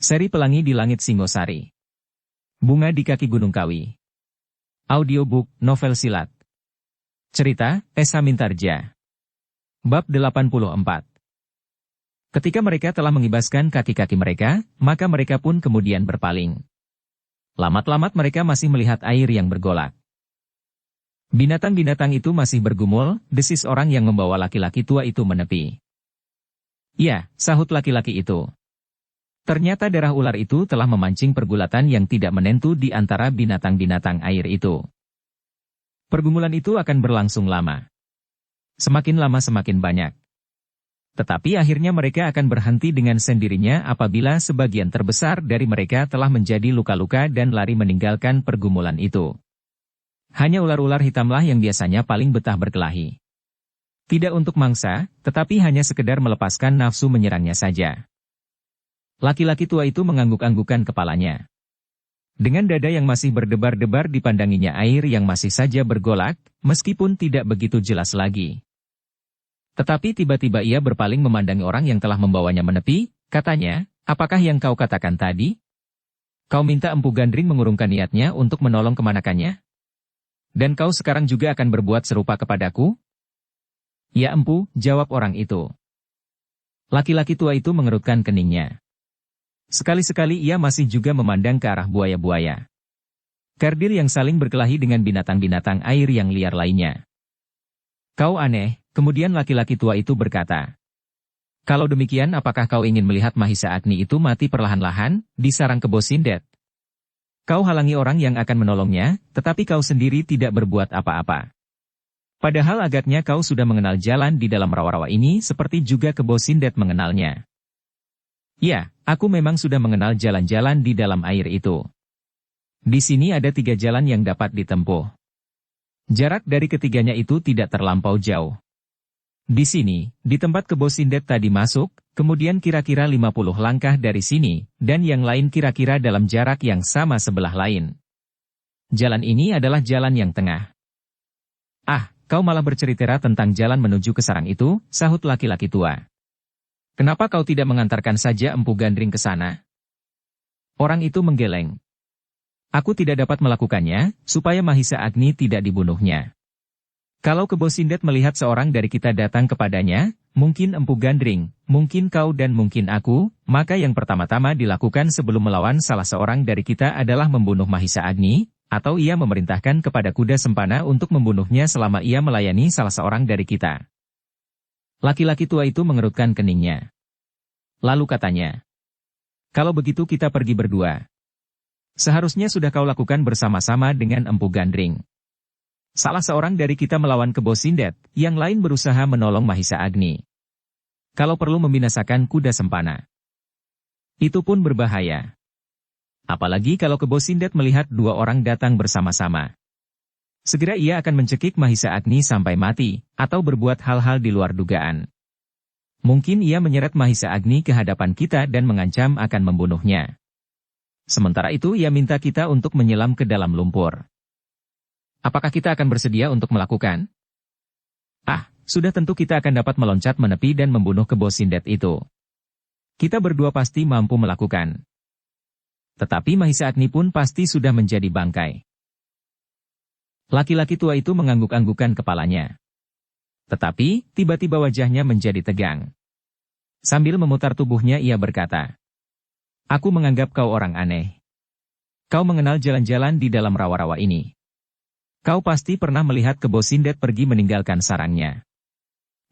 Seri Pelangi di Langit Singosari. Bunga di Kaki Gunung Kawi. Audiobook, novel silat. Cerita, Esa Mintarja. Bab 84. Ketika mereka telah mengibaskan kaki-kaki mereka, maka mereka pun kemudian berpaling. Lamat-lamat mereka masih melihat air yang bergolak. Binatang-binatang itu masih bergumul, desis orang yang membawa laki-laki tua itu menepi. Ya, sahut laki-laki itu. Ternyata darah ular itu telah memancing pergulatan yang tidak menentu di antara binatang-binatang air itu. Pergumulan itu akan berlangsung lama. Semakin lama semakin banyak. Tetapi akhirnya mereka akan berhenti dengan sendirinya apabila sebagian terbesar dari mereka telah menjadi luka-luka dan lari meninggalkan pergumulan itu. Hanya ular-ular hitamlah yang biasanya paling betah berkelahi. Tidak untuk mangsa, tetapi hanya sekedar melepaskan nafsu menyerangnya saja. Laki-laki tua itu mengangguk-anggukan kepalanya. Dengan dada yang masih berdebar-debar dipandanginya air yang masih saja bergolak, meskipun tidak begitu jelas lagi. Tetapi tiba-tiba ia berpaling memandangi orang yang telah membawanya menepi, katanya, "Apakah yang kau katakan tadi? Kau minta Empu Gandring mengurungkan niatnya untuk menolong kemanakannya? Dan kau sekarang juga akan berbuat serupa kepadaku?" "Ya Empu," jawab orang itu. Laki-laki tua itu mengerutkan keningnya. Sekali-sekali ia masih juga memandang ke arah buaya-buaya. Kerdil yang saling berkelahi dengan binatang-binatang air yang liar lainnya. "Kau aneh," kemudian laki-laki tua itu berkata. "Kalau demikian apakah kau ingin melihat Mahisa Agni itu mati perlahan-lahan, di sarang kebo Sindet? Kau halangi orang yang akan menolongnya, tetapi kau sendiri tidak berbuat apa-apa. Padahal agaknya kau sudah mengenal jalan di dalam rawa-rawa ini seperti juga kebo Sindet mengenalnya." "Ya, aku memang sudah mengenal jalan-jalan di dalam air itu. Di sini ada 3 jalan yang dapat ditempuh. Jarak dari ketiganya itu tidak terlampau jauh. Di sini, di tempat kebo Sindet tadi masuk, kemudian kira-kira 50 langkah dari sini, dan yang lain kira-kira dalam jarak yang sama sebelah lain. Jalan ini adalah jalan yang tengah." "Ah, kau malah bercerita tentang jalan menuju ke sarang itu," sahut laki-laki tua. "Kenapa kau tidak mengantarkan saja Empu Gandring ke sana?" Orang itu menggeleng. "Aku tidak dapat melakukannya, supaya Mahisa Agni tidak dibunuhnya. Kalau kebo Sindet melihat seorang dari kita datang kepadanya, mungkin Empu Gandring, mungkin kau dan mungkin aku, maka yang pertama-tama dilakukan sebelum melawan salah seorang dari kita adalah membunuh Mahisa Agni, atau ia memerintahkan kepada kuda sempana untuk membunuhnya selama ia melayani salah seorang dari kita." Laki-laki tua itu mengerutkan keningnya. Lalu katanya, "Kalau begitu kita pergi berdua. Seharusnya sudah kau lakukan bersama-sama dengan Empu Gandring. Salah seorang dari kita melawan kebo Sindet, yang lain berusaha menolong Mahisa Agni. Kalau perlu membinasakan kuda sempana. Itu pun berbahaya. Apalagi kalau kebo Sindet melihat 2 orang datang bersama-sama. Segera ia akan mencekik Mahisa Agni sampai mati, atau berbuat hal-hal di luar dugaan. Mungkin ia menyeret Mahisa Agni ke hadapan kita dan mengancam akan membunuhnya. Sementara itu ia minta kita untuk menyelam ke dalam lumpur. Apakah kita akan bersedia untuk melakukan? Ah, sudah tentu kita akan dapat meloncat menepi dan membunuh kebo Sindet itu. Kita berdua pasti mampu melakukan. Tetapi Mahisa Agni pun pasti sudah menjadi bangkai." Laki-laki tua itu mengangguk-anggukan kepalanya. Tetapi, tiba-tiba wajahnya menjadi tegang. Sambil memutar tubuhnya ia berkata, "Aku menganggap kau orang aneh. Kau mengenal jalan-jalan di dalam rawa-rawa ini. Kau pasti pernah melihat kebo Sindet pergi meninggalkan sarangnya.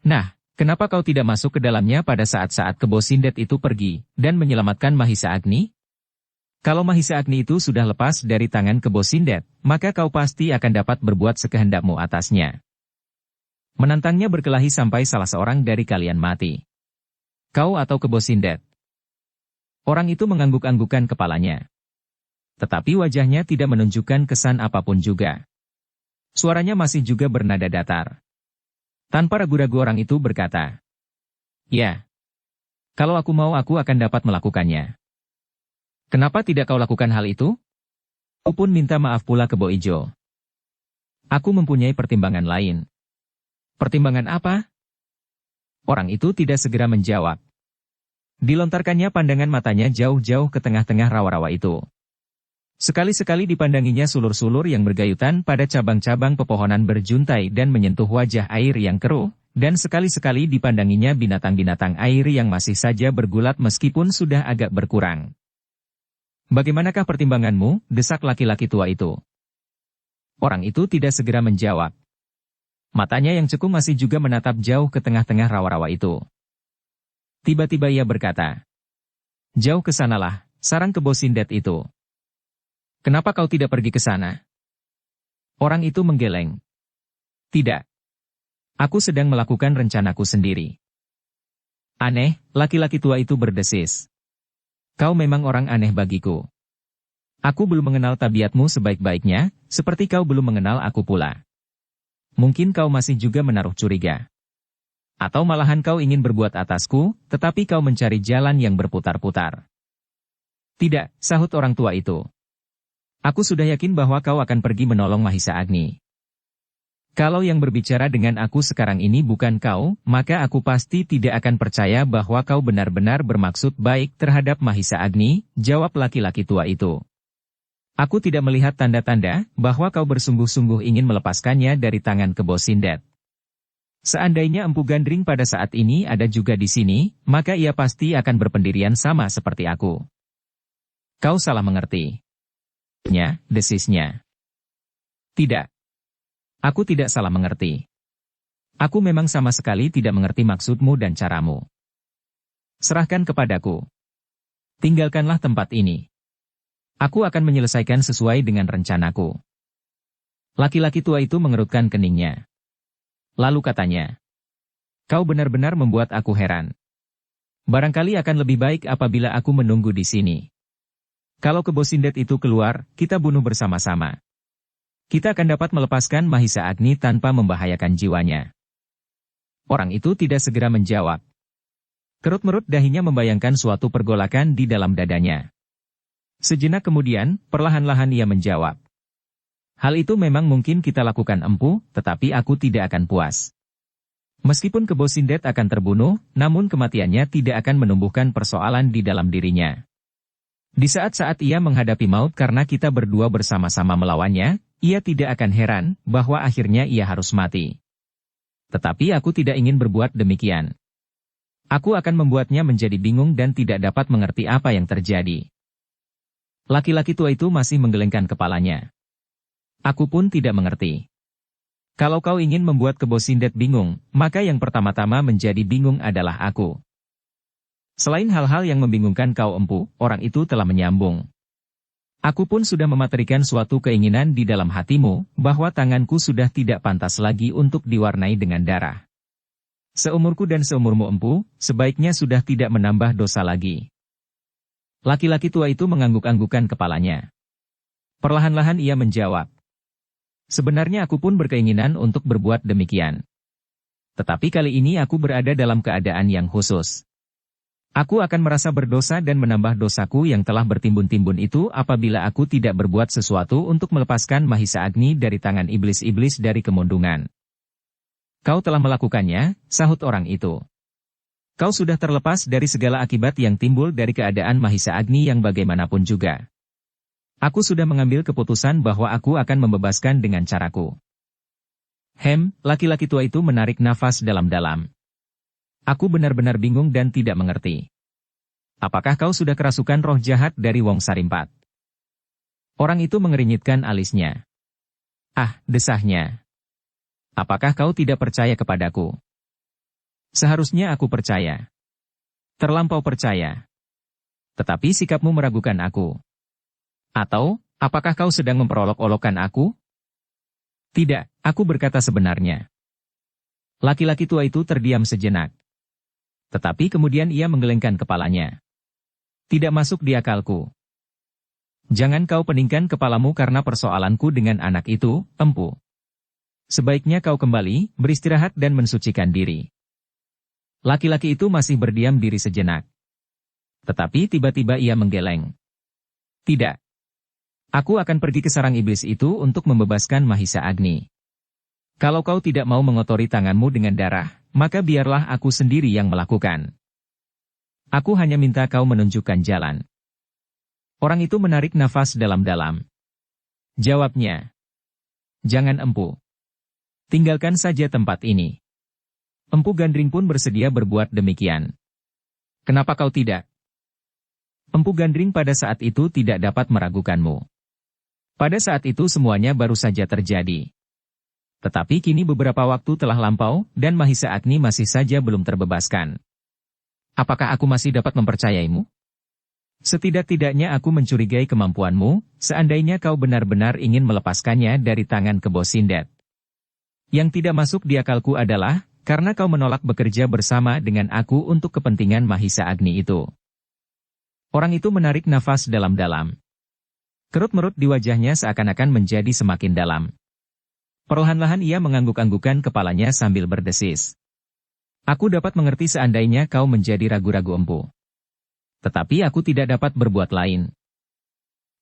Nah, kenapa kau tidak masuk ke dalamnya pada saat-saat kebo Sindet itu pergi, dan menyelamatkan Mahisa Agni? Kalau Mahisa Agni itu sudah lepas dari tangan kebo Sindet, maka kau pasti akan dapat berbuat sekehendakmu atasnya. Menantangnya berkelahi sampai salah seorang dari kalian mati. Kau atau kebo Sindet?" Orang itu mengangguk-anggukan kepalanya. Tetapi wajahnya tidak menunjukkan kesan apapun juga. Suaranya masih juga bernada datar. Tanpa ragu-ragu orang itu berkata, "Ya. Kalau aku mau aku akan dapat melakukannya." "Kenapa tidak kau lakukan hal itu?" "Aku pun minta maaf pula kebo ijo. Aku mempunyai pertimbangan lain." "Pertimbangan apa?" Orang itu tidak segera menjawab. Dilontarkannya pandangan matanya jauh-jauh ke tengah-tengah rawa-rawa itu. Sekali-sekali dipandanginya sulur-sulur yang bergayutan pada cabang-cabang pepohonan berjuntai dan menyentuh wajah air yang keruh, dan sekali-sekali dipandanginya binatang-binatang air yang masih saja bergulat meskipun sudah agak berkurang. "Bagaimanakah pertimbanganmu?" desak laki-laki tua itu. Orang itu tidak segera menjawab. Matanya yang cekung masih juga menatap jauh ke tengah-tengah rawa-rawa itu. Tiba-tiba ia berkata, "Jauh ke sanalah, sarang kebo Sindet itu. Kenapa kau tidak pergi ke sana?" Orang itu menggeleng. "Tidak. Aku sedang melakukan rencanaku sendiri." "Aneh," laki-laki tua itu berdesis. "Kau memang orang aneh bagiku. Aku belum mengenal tabiatmu sebaik-baiknya, seperti kau belum mengenal aku pula. Mungkin kau masih juga menaruh curiga. Atau malahan kau ingin berbuat atasku, tetapi kau mencari jalan yang berputar-putar." "Tidak," sahut orang tua itu. "Aku sudah yakin bahwa kau akan pergi menolong Mahisa Agni. Kalau yang berbicara dengan aku sekarang ini bukan kau, maka aku pasti tidak akan percaya bahwa kau benar-benar bermaksud baik terhadap Mahisa Agni," jawab laki-laki tua itu. "Aku tidak melihat tanda-tanda bahwa kau bersungguh-sungguh ingin melepaskannya dari tangan kebo Sindet. Seandainya Empu Gandring pada saat ini ada juga di sini, maka ia pasti akan berpendirian sama seperti aku." "Kau salah mengerti." Desisnya. "Tidak. Aku tidak salah mengerti. Aku memang sama sekali tidak mengerti maksudmu dan caramu. Serahkan kepadaku. Tinggalkanlah tempat ini. Aku akan menyelesaikan sesuai dengan rencanaku." Laki-laki tua itu mengerutkan keningnya. Lalu katanya, "Kau benar-benar membuat aku heran. Barangkali akan lebih baik apabila aku menunggu di sini. Kalau kebo Sindet itu keluar, kita bunuh bersama-sama. Kita akan dapat melepaskan Mahisa Agni tanpa membahayakan jiwanya." Orang itu tidak segera menjawab. Kerut-merut dahinya membayangkan suatu pergolakan di dalam dadanya. Sejenak kemudian, perlahan-lahan ia menjawab. "Hal itu memang mungkin kita lakukan Empu, tetapi aku tidak akan puas. Meskipun kebo Sindet akan terbunuh, namun kematiannya tidak akan menumbuhkan persoalan di dalam dirinya. Di saat-saat ia menghadapi maut karena kita berdua bersama-sama melawannya, ia tidak akan heran bahwa akhirnya ia harus mati. Tetapi aku tidak ingin berbuat demikian. Aku akan membuatnya menjadi bingung dan tidak dapat mengerti apa yang terjadi." Laki-laki tua itu masih menggelengkan kepalanya. "Aku pun tidak mengerti. Kalau kau ingin membuat kebo Sindet bingung, maka yang pertama-tama menjadi bingung adalah aku. Selain hal-hal yang membingungkan kau Empu," orang itu telah menyambung. "Aku pun sudah mematerikan suatu keinginan di dalam hatimu, bahwa tanganku sudah tidak pantas lagi untuk diwarnai dengan darah. Seumurku dan seumurmu Empu, sebaiknya sudah tidak menambah dosa lagi." Laki-laki tua itu mengangguk-anggukan kepalanya. Perlahan-lahan ia menjawab. "Sebenarnya aku pun berkeinginan untuk berbuat demikian. Tetapi kali ini aku berada dalam keadaan yang khusus. Aku akan merasa berdosa dan menambah dosaku yang telah bertimbun-timbun itu apabila aku tidak berbuat sesuatu untuk melepaskan Mahisa Agni dari tangan iblis-iblis dari kemundungan." "Kau telah melakukannya," sahut orang itu. "Kau sudah terlepas dari segala akibat yang timbul dari keadaan Mahisa Agni yang bagaimanapun juga. Aku sudah mengambil keputusan bahwa aku akan membebaskan dengan caraku." Laki-laki tua itu menarik nafas dalam-dalam. "Aku benar-benar bingung dan tidak mengerti. Apakah kau sudah kerasukan roh jahat dari Wong Sarimpat?" Orang itu mengernyitkan alisnya. "Ah," desahnya. "Apakah kau tidak percaya kepadaku?" "Seharusnya aku percaya. Terlampau percaya. Tetapi sikapmu meragukan aku. Atau, apakah kau sedang memperolok-olokkan aku?" "Tidak, aku berkata sebenarnya." Laki-laki tua itu terdiam sejenak. Tetapi kemudian ia menggelengkan kepalanya. "Tidak masuk di akalku. Jangan kau peningkan kepalamu karena persoalanku dengan anak itu, Empu. Sebaiknya kau kembali, beristirahat dan mensucikan diri." Laki-laki itu masih berdiam diri sejenak. Tetapi tiba-tiba ia menggeleng. "Tidak. Aku akan pergi ke sarang iblis itu untuk membebaskan Mahisa Agni. Kalau kau tidak mau mengotori tanganmu dengan darah, maka biarlah aku sendiri yang melakukan." Aku hanya minta kau menunjukkan jalan. Orang itu menarik nafas dalam-dalam. Jawabnya, jangan Empu. Tinggalkan saja tempat ini. Empu Gandring pun bersedia berbuat demikian. Kenapa kau tidak? Empu Gandring pada saat itu tidak dapat meragukanmu. Pada saat itu semuanya baru saja terjadi. Tetapi kini beberapa waktu telah lampau, dan Mahisa Agni masih saja belum terbebaskan. Apakah aku masih dapat mempercayaimu? Setidak-tidaknya aku mencurigai kemampuanmu, seandainya kau benar-benar ingin melepaskannya dari tangan Kebo Sindet. Yang tidak masuk di akalku adalah, karena kau menolak bekerja bersama dengan aku untuk kepentingan Mahisa Agni itu. Orang itu menarik nafas dalam-dalam. Kerut-merut di wajahnya seakan-akan menjadi semakin dalam. Perlahan-lahan ia mengangguk-anggukan kepalanya sambil berdesis. Aku dapat mengerti seandainya kau menjadi ragu-ragu Empu. Tetapi aku tidak dapat berbuat lain.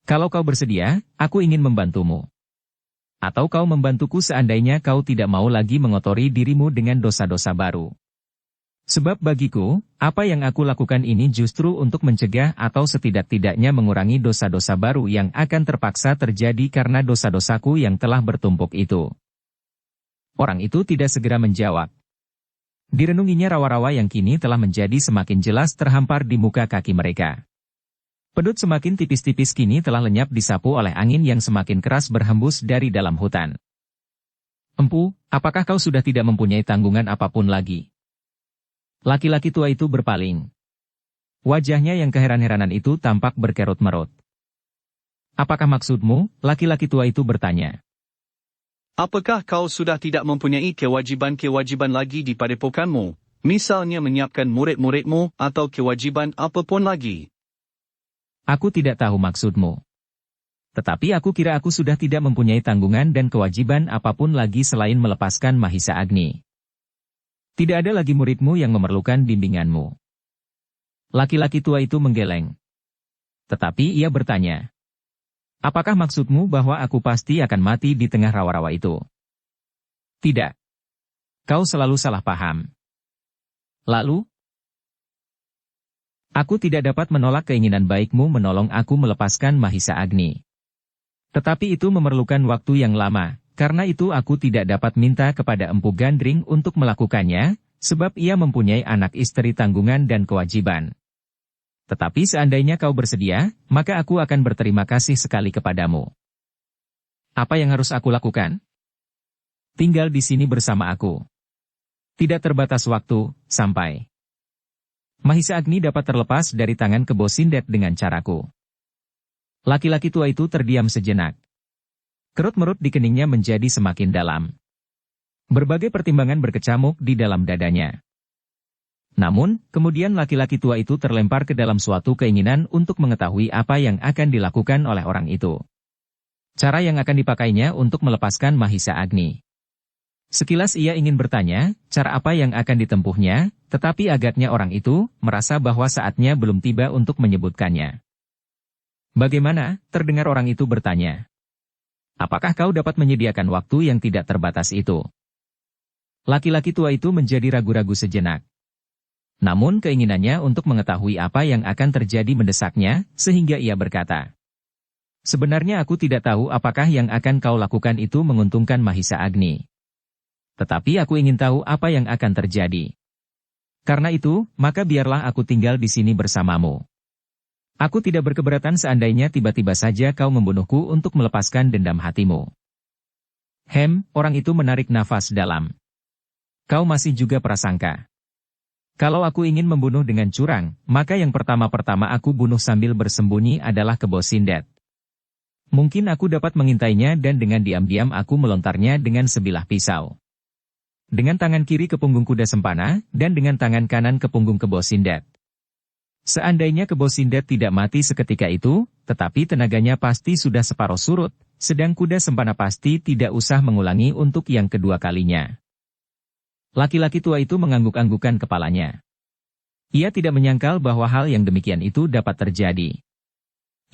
Kalau kau bersedia, aku ingin membantumu. Atau kau membantuku seandainya kau tidak mau lagi mengotori dirimu dengan dosa-dosa baru. Sebab bagiku, apa yang aku lakukan ini justru untuk mencegah atau setidak-tidaknya mengurangi dosa-dosa baru yang akan terpaksa terjadi karena dosa-dosaku yang telah bertumpuk itu. Orang itu tidak segera menjawab. Direnunginya rawa-rawa yang kini telah menjadi semakin jelas terhampar di muka kaki mereka. Pedut semakin tipis-tipis kini telah lenyap disapu oleh angin yang semakin keras berhembus dari dalam hutan. Empu, apakah kau sudah tidak mempunyai tanggungan apapun lagi? Laki-laki tua itu berpaling. Wajahnya yang keheran-heranan itu tampak berkerut-merut. Apakah maksudmu? Laki-laki tua itu bertanya. Apakah kau sudah tidak mempunyai kewajiban-kewajiban lagi di padepokanmu, misalnya menyiapkan murid-muridmu atau kewajiban apapun lagi? Aku tidak tahu maksudmu. Tetapi aku kira aku sudah tidak mempunyai tanggungan dan kewajiban apapun lagi selain melepaskan Mahisa Agni. Tidak ada lagi muridmu yang memerlukan bimbinganmu. Laki-laki tua itu menggeleng. Tetapi ia bertanya. Apakah maksudmu bahwa aku pasti akan mati di tengah rawa-rawa itu? Tidak. Kau selalu salah paham. Lalu? Aku tidak dapat menolak keinginan baikmu menolong aku melepaskan Mahisa Agni. Tetapi itu memerlukan waktu yang lama, karena itu aku tidak dapat minta kepada Empu Gandring untuk melakukannya, sebab ia mempunyai anak istri tanggungan dan kewajiban. Tetapi seandainya kau bersedia, maka aku akan berterima kasih sekali kepadamu. Apa yang harus aku lakukan? Tinggal di sini bersama aku. Tidak terbatas waktu, sampai Mahisa Agni dapat terlepas dari tangan Kebo Sindet dengan caraku. Laki-laki tua itu terdiam sejenak. Kerut-merut di keningnya menjadi semakin dalam. Berbagai pertimbangan berkecamuk di dalam dadanya. Namun, kemudian laki-laki tua itu terlempar ke dalam suatu keinginan untuk mengetahui apa yang akan dilakukan oleh orang itu. Cara yang akan dipakainya untuk melepaskan Mahisa Agni. Sekilas ia ingin bertanya, cara apa yang akan ditempuhnya, tetapi agaknya orang itu merasa bahwa saatnya belum tiba untuk menyebutkannya. Bagaimana? Terdengar orang itu bertanya. Apakah kau dapat menyediakan waktu yang tidak terbatas itu? Laki-laki tua itu menjadi ragu-ragu sejenak. Namun keinginannya untuk mengetahui apa yang akan terjadi mendesaknya, sehingga ia berkata. Sebenarnya aku tidak tahu apakah yang akan kau lakukan itu menguntungkan Mahisa Agni. Tetapi aku ingin tahu apa yang akan terjadi. Karena itu, maka biarlah aku tinggal di sini bersamamu. Aku tidak berkeberatan seandainya tiba-tiba saja kau membunuhku untuk melepaskan dendam hatimu. Orang itu menarik nafas dalam. Kau masih juga prasangka. Kalau aku ingin membunuh dengan curang, maka yang pertama-pertama aku bunuh sambil bersembunyi adalah Kebo Sindet. Mungkin aku dapat mengintainya dan dengan diam-diam aku melontarnya dengan sebilah pisau. Dengan tangan kiri ke punggung kuda sempana, dan dengan tangan kanan ke punggung Kebo Sindet. Seandainya Kebo Sindet tidak mati seketika itu, tetapi tenaganya pasti sudah separuh surut, sedang kuda sempana pasti tidak usah mengulangi untuk yang kedua kalinya. Laki-laki tua itu mengangguk-anggukan kepalanya. Ia tidak menyangkal bahwa hal yang demikian itu dapat terjadi.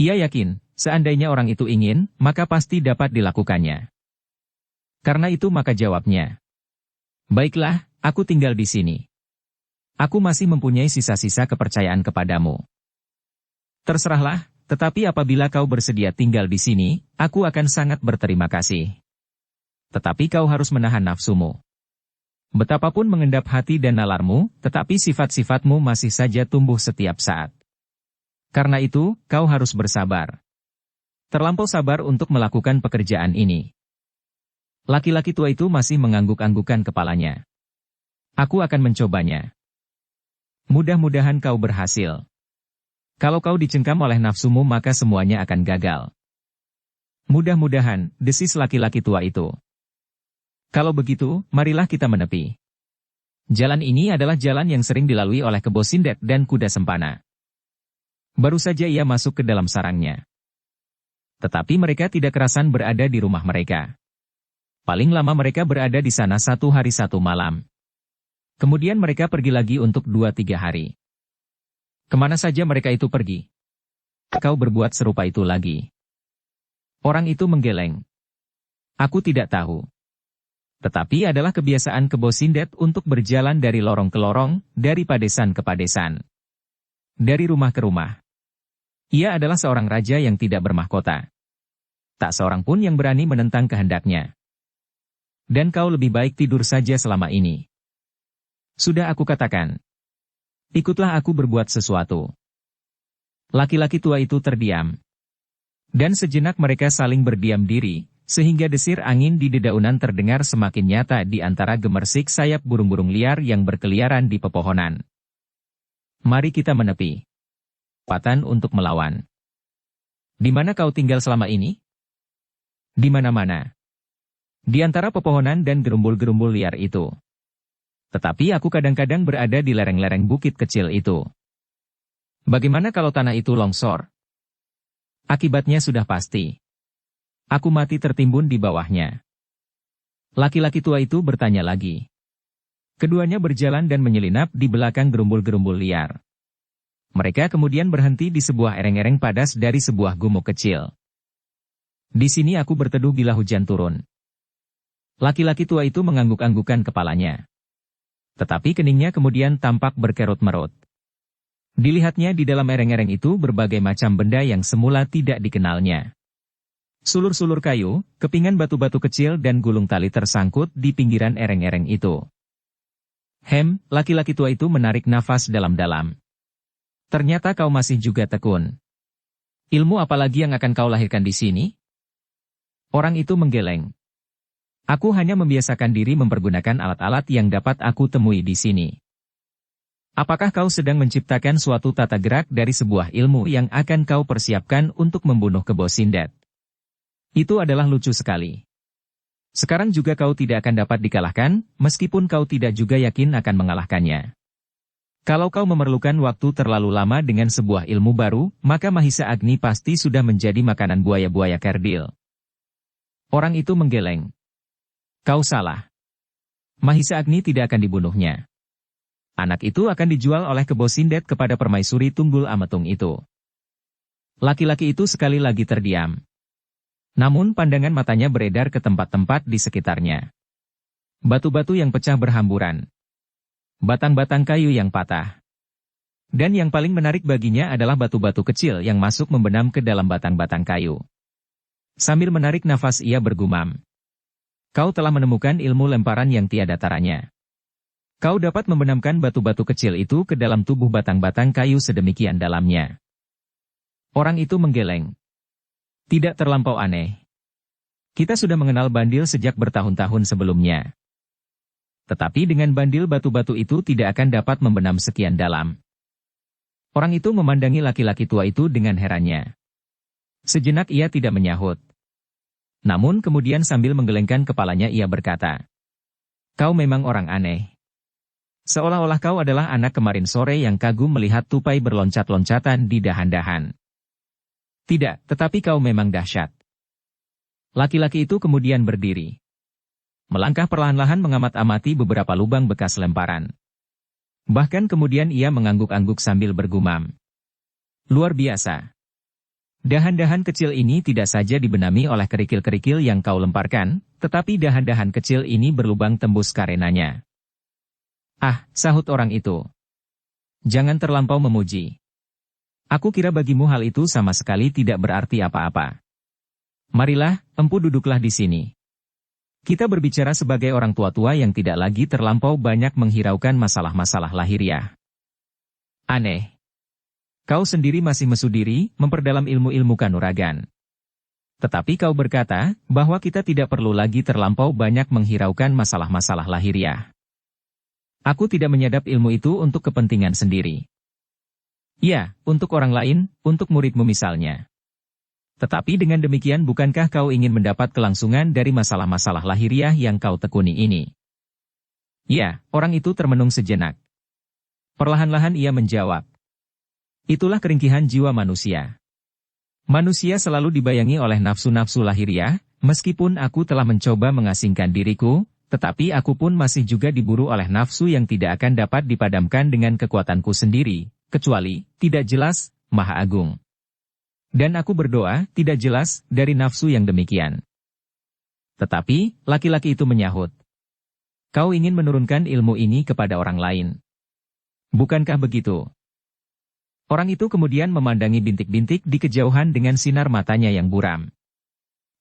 Ia yakin, seandainya orang itu ingin, maka pasti dapat dilakukannya. Karena itu maka jawabnya. Baiklah, aku tinggal di sini. Aku masih mempunyai sisa-sisa kepercayaan kepadamu. Terserahlah, tetapi apabila kau bersedia tinggal di sini, aku akan sangat berterima kasih. Tetapi kau harus menahan nafsumu. Betapapun mengendap hati dan nalarmu, tetapi sifat-sifatmu masih saja tumbuh setiap saat. Karena itu, kau harus bersabar. Terlampau sabar untuk melakukan pekerjaan ini. Laki-laki tua itu masih mengangguk-anggukan kepalanya. Aku akan mencobanya. Mudah-mudahan kau berhasil. Kalau kau dicengkam oleh nafsumu maka semuanya akan gagal. Mudah-mudahan, desis laki-laki tua itu. Kalau begitu, marilah kita menepi. Jalan ini adalah jalan yang sering dilalui oleh kebo Sindet dan kuda sempana. Baru saja ia masuk ke dalam sarangnya. Tetapi mereka tidak kerasan berada di rumah mereka. Paling lama mereka berada di sana 1 hari 1 malam. Kemudian mereka pergi lagi untuk 2-3 hari. Kemana saja mereka itu pergi? Kau berbuat serupa itu lagi. Orang itu menggeleng. Aku tidak tahu. Tetapi adalah kebiasaan kebo Sindet untuk berjalan dari lorong ke lorong, dari padesan ke padesan. Dari rumah ke rumah. Ia adalah seorang raja yang tidak bermahkota. Tak seorang pun yang berani menentang kehendaknya. Dan kau lebih baik tidur saja selama ini. Sudah aku katakan. Ikutlah aku berbuat sesuatu. Laki-laki tua itu terdiam. Dan sejenak mereka saling berdiam diri, sehingga desir angin di dedaunan terdengar semakin nyata di antara gemersik sayap burung-burung liar yang berkeliaran di pepohonan. Mari kita menepi. Patan untuk melawan. Di mana kau tinggal selama ini? Di mana-mana. Di antara pepohonan dan gerumbul-gerumbul liar itu. Tetapi aku kadang-kadang berada di lereng-lereng bukit kecil itu. Bagaimana kalau tanah itu longsor? Akibatnya sudah pasti. Aku mati tertimbun di bawahnya. Laki-laki tua itu bertanya lagi. Keduanya berjalan dan menyelinap di belakang gerumbul-gerumbul liar. Mereka kemudian berhenti di sebuah ereng-ereng padas dari sebuah gumuk kecil. Di sini aku berteduh bila hujan turun. Laki-laki tua itu mengangguk-anggukan kepalanya. Tetapi keningnya kemudian tampak berkerut-merut. Dilihatnya di dalam ereng-ereng itu berbagai macam benda yang semula tidak dikenalnya. Sulur-sulur kayu, kepingan batu-batu kecil dan gulung tali tersangkut di pinggiran ereng-ereng itu. Laki-laki tua itu menarik nafas dalam-dalam. Ternyata kau masih juga tekun. Ilmu apalagi yang akan kau lahirkan di sini? Orang itu menggeleng. Aku hanya membiasakan diri mempergunakan alat-alat yang dapat aku temui di sini. Apakah kau sedang menciptakan suatu tata gerak dari sebuah ilmu yang akan kau persiapkan untuk membunuh kebo Sindet? Itu adalah lucu sekali. Sekarang juga kau tidak akan dapat dikalahkan, meskipun kau tidak juga yakin akan mengalahkannya. Kalau kau memerlukan waktu terlalu lama dengan sebuah ilmu baru, maka Mahisa Agni pasti sudah menjadi makanan buaya-buaya kerdil. Orang itu menggeleng. Kau salah. Mahisa Agni tidak akan dibunuhnya. Anak itu akan dijual oleh kebo Sindet kepada permaisuri Tunggul Ametung itu. Laki-laki itu sekali lagi terdiam. Namun pandangan matanya beredar ke tempat-tempat di sekitarnya. Batu-batu yang pecah berhamburan. Batang-batang kayu yang patah. Dan yang paling menarik baginya adalah batu-batu kecil yang masuk membenam ke dalam batang-batang kayu. Sambil menarik nafas ia bergumam. Kau telah menemukan ilmu lemparan yang tiada taranya. Kau dapat membenamkan batu-batu kecil itu ke dalam tubuh batang-batang kayu sedemikian dalamnya. Orang itu menggeleng. Tidak terlampau aneh. Kita sudah mengenal bandil sejak bertahun-tahun sebelumnya. Tetapi dengan bandil batu-batu itu tidak akan dapat membenam sekian dalam. Orang itu memandangi laki-laki tua itu dengan herannya. Sejenak ia tidak menyahut. Namun kemudian sambil menggelengkan kepalanya ia berkata, "Kau memang orang aneh. Seolah-olah kau adalah anak kemarin sore yang kagum melihat tupai berloncat-loncatan di dahan-dahan. Tidak, tetapi kau memang dahsyat." Laki-laki itu kemudian berdiri. Melangkah perlahan-lahan mengamat-amati beberapa lubang bekas lemparan. Bahkan kemudian ia mengangguk-angguk sambil bergumam. Luar biasa. Dahan-dahan kecil ini tidak saja dibenami oleh kerikil-kerikil yang kau lemparkan, tetapi dahan-dahan kecil ini berlubang tembus karenanya. Ah, sahut orang itu. jangan terlampau memuji. Aku kira bagimu hal itu sama sekali tidak berarti apa-apa. Marilah, empu duduklah di sini. Kita berbicara sebagai orang tua-tua yang tidak lagi terlampau banyak menghiraukan masalah-masalah lahiriah. Aneh. Kau sendiri masih mesudiri, memperdalam ilmu-ilmu kanuragan. Tetapi kau berkata, bahwa kita tidak perlu lagi terlampau banyak menghiraukan masalah-masalah lahiriah. Aku tidak menyadap ilmu itu untuk kepentingan sendiri. Ya, untuk orang lain, untuk muridmu misalnya. Tetapi dengan demikian bukankah kau ingin mendapat kelangsungan dari masalah-masalah lahiriah yang kau tekuni ini? Ya, orang itu termenung sejenak. Perlahan-lahan ia menjawab. Itulah keringkihan jiwa manusia. Manusia selalu dibayangi oleh nafsu-nafsu lahiriah, meskipun aku telah mencoba mengasingkan diriku, tetapi aku pun masih juga diburu oleh nafsu yang tidak akan dapat dipadamkan dengan kekuatanku sendiri, kecuali, tidak jelas, Maha Agung. Dan aku berdoa, tidak jelas, dari nafsu yang demikian. Tetapi, laki-laki itu menyahut. Kau ingin menurunkan ilmu ini kepada orang lain. Bukankah begitu? Orang itu kemudian memandangi bintik-bintik di kejauhan dengan sinar matanya yang buram.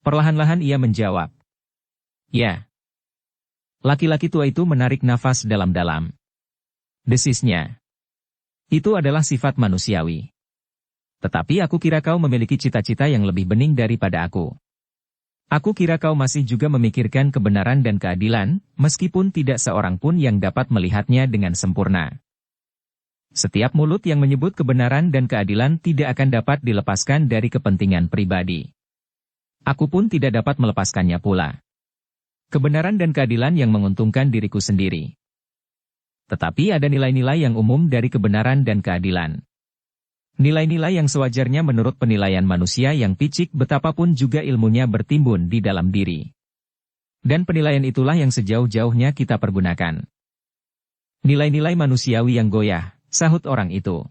Perlahan-lahan ia menjawab. Ya. Laki-laki tua itu menarik nafas dalam-dalam. Desisnya. Itu adalah sifat manusiawi. Tetapi aku kira kau memiliki cita-cita yang lebih bening daripada aku. Aku kira kau masih juga memikirkan kebenaran dan keadilan, meskipun tidak seorang pun yang dapat melihatnya dengan sempurna. Setiap mulut yang menyebut kebenaran dan keadilan tidak akan dapat dilepaskan dari kepentingan pribadi. Aku pun tidak dapat melepaskannya pula. Kebenaran dan keadilan yang menguntungkan diriku sendiri. Tetapi ada nilai-nilai yang umum dari kebenaran dan keadilan. Nilai-nilai yang sewajarnya menurut penilaian manusia yang picik betapapun juga ilmunya bertimbun di dalam diri. Dan penilaian itulah yang sejauh-jauhnya kita pergunakan. Nilai-nilai manusiawi yang goyah, sahut orang itu.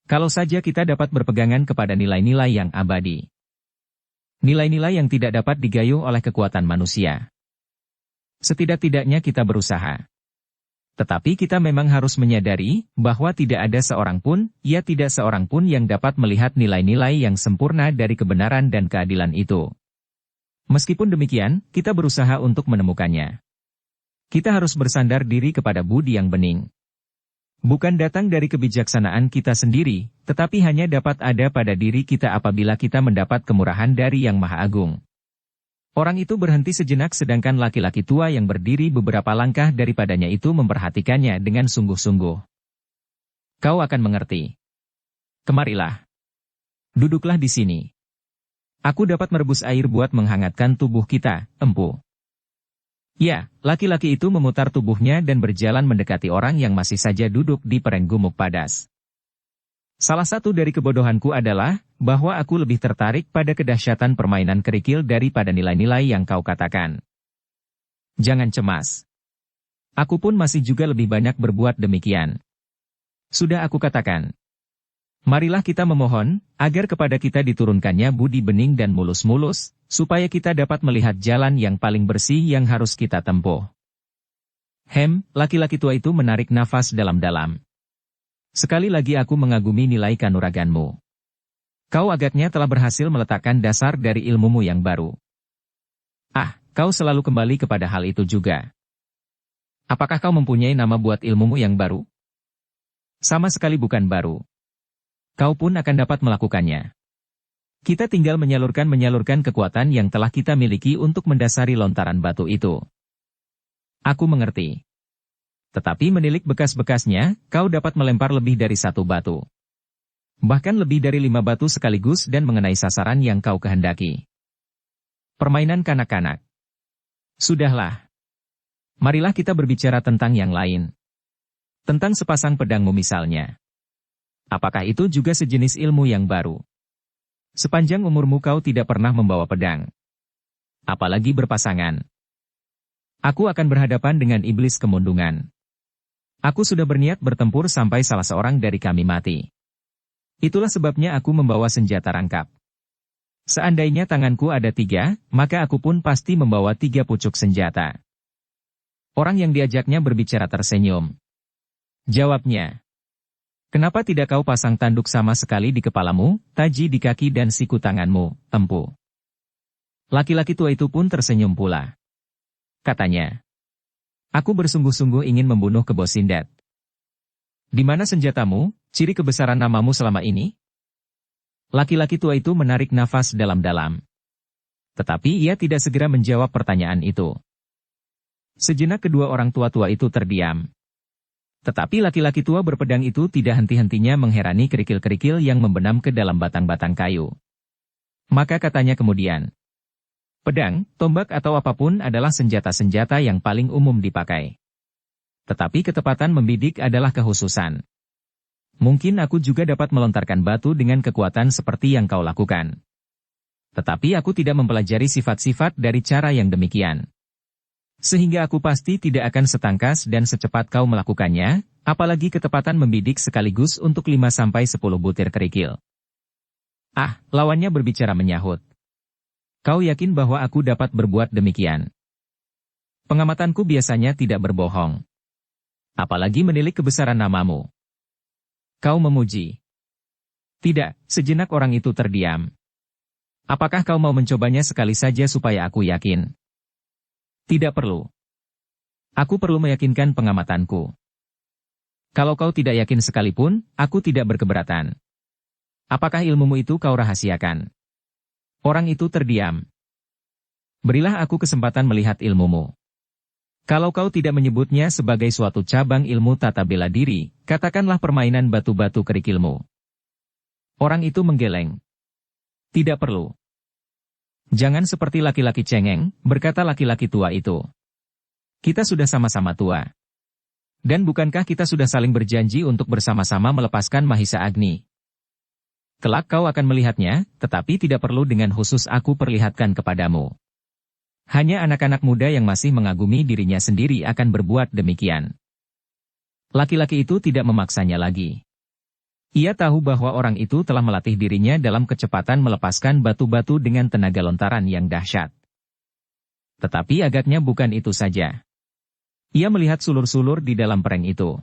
Kalau saja kita dapat berpegangan kepada nilai-nilai yang abadi. Nilai-nilai yang tidak dapat digayuh oleh kekuatan manusia. Setidak-tidaknya kita berusaha. Tetapi kita memang harus menyadari bahwa tidak ada seorang pun, ya tidak seorang pun yang dapat melihat nilai-nilai yang sempurna dari kebenaran dan keadilan itu. Meskipun demikian, kita berusaha untuk menemukannya. Kita harus bersandar diri kepada budi yang bening. Bukan datang dari kebijaksanaan kita sendiri, tetapi hanya dapat ada pada diri kita apabila kita mendapat kemurahan dari Yang Maha Agung. Orang itu berhenti sejenak sedangkan laki-laki tua yang berdiri beberapa langkah daripadanya itu memperhatikannya dengan sungguh-sungguh. Kau akan mengerti. Kemarilah. Duduklah di sini. Aku dapat merebus air buat menghangatkan tubuh kita, empu. Ya, laki-laki itu memutar tubuhnya dan berjalan mendekati orang yang masih saja duduk di perenggumuk padas. Salah satu dari kebodohanku adalah, bahwa aku lebih tertarik pada kedahsyatan permainan kerikil daripada nilai-nilai yang kau katakan. Jangan cemas. Aku pun masih juga lebih banyak berbuat demikian. Sudah aku katakan. Marilah kita memohon, agar kepada kita diturunkannya budi bening dan mulus-mulus, supaya kita dapat melihat jalan yang paling bersih yang harus kita tempuh. Laki-laki tua itu menarik nafas dalam-dalam. Sekali lagi aku mengagumi nilai kanuraganmu. Kau agaknya telah berhasil meletakkan dasar dari ilmumu yang baru. Kau selalu kembali kepada hal itu juga. Apakah kau mempunyai nama buat ilmumu yang baru? Sama sekali bukan baru. Kau pun akan dapat melakukannya. Kita tinggal menyalurkan kekuatan yang telah kita miliki untuk mendasari lontaran batu itu. Aku mengerti. Tetapi menilik bekas-bekasnya, kau dapat melempar lebih dari satu batu. Bahkan lebih dari 5 batu sekaligus dan mengenai sasaran yang kau kehendaki. Permainan kanak-kanak. Sudahlah. Marilah kita berbicara tentang yang lain. Tentang sepasang pedangmu misalnya. Apakah itu juga sejenis ilmu yang baru? Sepanjang umurmu kau tidak pernah membawa pedang. Apalagi berpasangan. Aku akan berhadapan dengan iblis kemundungan. Aku sudah berniat bertempur sampai salah seorang dari kami mati. Itulah sebabnya aku membawa senjata rangkap. Seandainya tanganku ada 3, maka aku pun pasti membawa 3 pucuk senjata. Orang yang diajaknya berbicara tersenyum. Jawabnya. Kenapa tidak kau pasang tanduk sama sekali di kepalamu, taji di kaki dan siku tanganmu, Empu? Laki-laki tua itu pun tersenyum pula. Katanya, aku bersungguh-sungguh ingin membunuh Kebo Sindet. Di mana senjatamu, ciri kebesaran namamu selama ini? Laki-laki tua itu menarik nafas dalam-dalam. Tetapi ia tidak segera menjawab pertanyaan itu. Sejenak kedua orang tua-tua itu terdiam. Tetapi laki-laki tua berpedang itu tidak henti-hentinya mengherani kerikil-kerikil yang membenam ke dalam batang-batang kayu. Maka katanya kemudian, pedang, tombak atau apapun adalah senjata-senjata yang paling umum dipakai. Tetapi ketepatan membidik adalah kekhususan. Mungkin aku juga dapat melontarkan batu dengan kekuatan seperti yang kau lakukan. Tetapi aku tidak mempelajari sifat-sifat dari cara yang demikian. Sehingga aku pasti tidak akan setangkas dan secepat kau melakukannya, apalagi ketepatan membidik sekaligus untuk 5-10 butir kerikil. Ah, lawannya berbicara menyahut. Kau yakin bahwa aku dapat berbuat demikian? Pengamatanku biasanya tidak berbohong. Apalagi menilik kebesaran namamu. Kau memuji. Tidak, sejenak orang itu terdiam. Apakah kau mau mencobanya sekali saja supaya aku yakin? Tidak perlu. Aku perlu meyakinkan pengamatanku. Kalau kau tidak yakin sekalipun, aku tidak berkeberatan. Apakah ilmumu itu kau rahasiakan? Orang itu terdiam. Berilah aku kesempatan melihat ilmumu. Kalau kau tidak menyebutnya sebagai suatu cabang ilmu tata bela diri, katakanlah permainan batu-batu kerikilmu. Orang itu menggeleng. Tidak perlu. Jangan seperti laki-laki cengeng, berkata laki-laki tua itu. Kita sudah sama-sama tua. Dan bukankah kita sudah saling berjanji untuk bersama-sama melepaskan Mahisa Agni? Kelak kau akan melihatnya, tetapi tidak perlu dengan khusus aku perlihatkan kepadamu. Hanya anak-anak muda yang masih mengagumi dirinya sendiri akan berbuat demikian. Laki-laki itu tidak memaksanya lagi. Ia tahu bahwa orang itu telah melatih dirinya dalam kecepatan melepaskan batu-batu dengan tenaga lontaran yang dahsyat. Tetapi agaknya bukan itu saja. Ia melihat sulur-sulur di dalam pereng itu.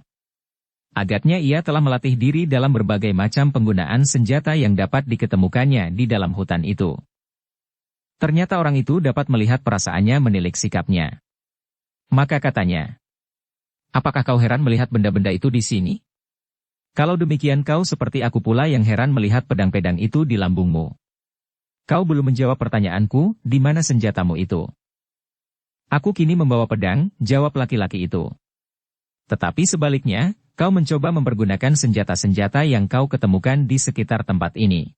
Agaknya ia telah melatih diri dalam berbagai macam penggunaan senjata yang dapat diketemukannya di dalam hutan itu. Ternyata orang itu dapat melihat perasaannya menilik sikapnya. Maka katanya, apakah kau heran melihat benda-benda itu di sini? Kalau demikian kau seperti aku pula yang heran melihat pedang-pedang itu di lambungmu. Kau belum menjawab pertanyaanku, di mana senjatamu itu? Aku kini membawa pedang, jawab laki-laki itu. Tetapi sebaliknya, kau mencoba mempergunakan senjata-senjata yang kau ketemukan di sekitar tempat ini.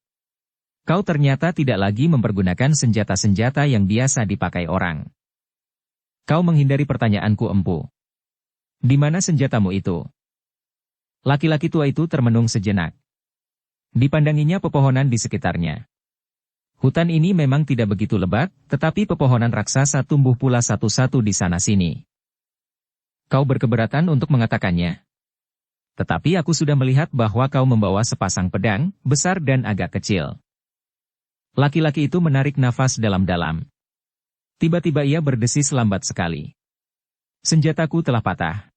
Kau ternyata tidak lagi mempergunakan senjata-senjata yang biasa dipakai orang. Kau menghindari pertanyaanku, Empu. Di mana senjatamu itu? Laki-laki tua itu termenung sejenak. Dipandanginya pepohonan di sekitarnya. Hutan ini memang tidak begitu lebat, tetapi pepohonan raksasa tumbuh pula satu-satu di sana-sini. Kau berkeberatan untuk mengatakannya? Tetapi aku sudah melihat bahwa kau membawa sepasang pedang, besar dan agak kecil. Laki-laki itu menarik nafas dalam-dalam. Tiba-tiba ia berdesis lambat sekali. Senjataku telah patah.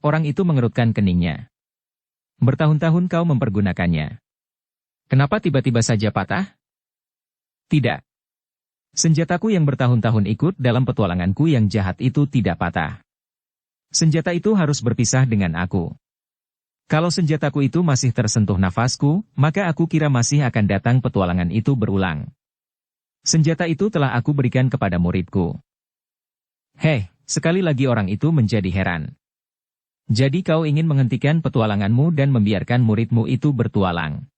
Orang itu mengerutkan keningnya. Bertahun-tahun kau mempergunakannya. Kenapa tiba-tiba saja patah? Tidak. Senjataku yang bertahun-tahun ikut dalam petualanganku yang jahat itu tidak patah. Senjata itu harus berpisah dengan aku. Kalau senjataku itu masih tersentuh nafasku, maka aku kira masih akan datang petualangan itu berulang. Senjata itu telah aku berikan kepada muridku. Sekali lagi orang itu menjadi heran. Jadi kau ingin menghentikan petualanganmu dan membiarkan muridmu itu bertualang.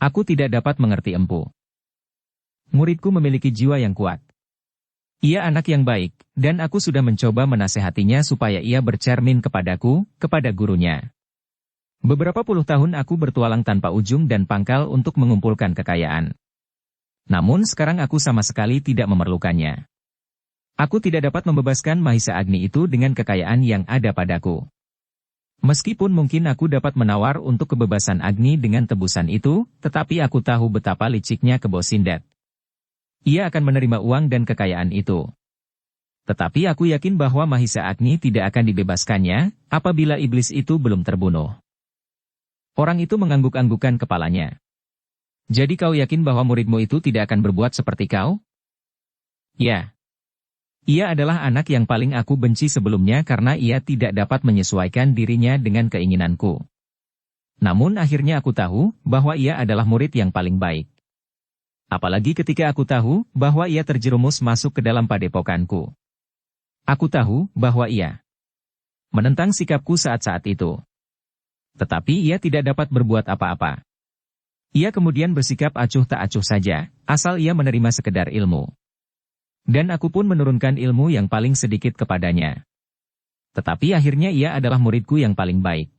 Aku tidak dapat mengerti, Empu. Muridku memiliki jiwa yang kuat. Ia anak yang baik, dan aku sudah mencoba menasehatinya supaya ia bercermin kepadaku, kepada gurunya. Beberapa puluh tahun aku bertualang tanpa ujung dan pangkal untuk mengumpulkan kekayaan. Namun sekarang aku sama sekali tidak memerlukannya. Aku tidak dapat membebaskan Mahisa Agni itu dengan kekayaan yang ada padaku. Meskipun mungkin aku dapat menawar untuk kebebasan Agni dengan tebusan itu, tetapi aku tahu betapa liciknya Kebo Sindet. Ia akan menerima uang dan kekayaan itu. Tetapi aku yakin bahwa Mahisa Agni tidak akan dibebaskannya, apabila iblis itu belum terbunuh. Orang itu mengangguk-anggukan kepalanya. Jadi kau yakin bahwa muridmu itu tidak akan berbuat seperti kau? Ya. Ia adalah anak yang paling aku benci sebelumnya karena ia tidak dapat menyesuaikan dirinya dengan keinginanku. Namun akhirnya aku tahu bahwa ia adalah murid yang paling baik. Apalagi ketika aku tahu bahwa ia terjerumus masuk ke dalam padepokanku. Aku tahu bahwa ia menentang sikapku saat-saat itu. Tetapi ia tidak dapat berbuat apa-apa. Ia kemudian bersikap acuh tak acuh saja, asal ia menerima sekedar ilmu. Dan aku pun menurunkan ilmu yang paling sedikit kepadanya. Tetapi akhirnya ia adalah muridku yang paling baik.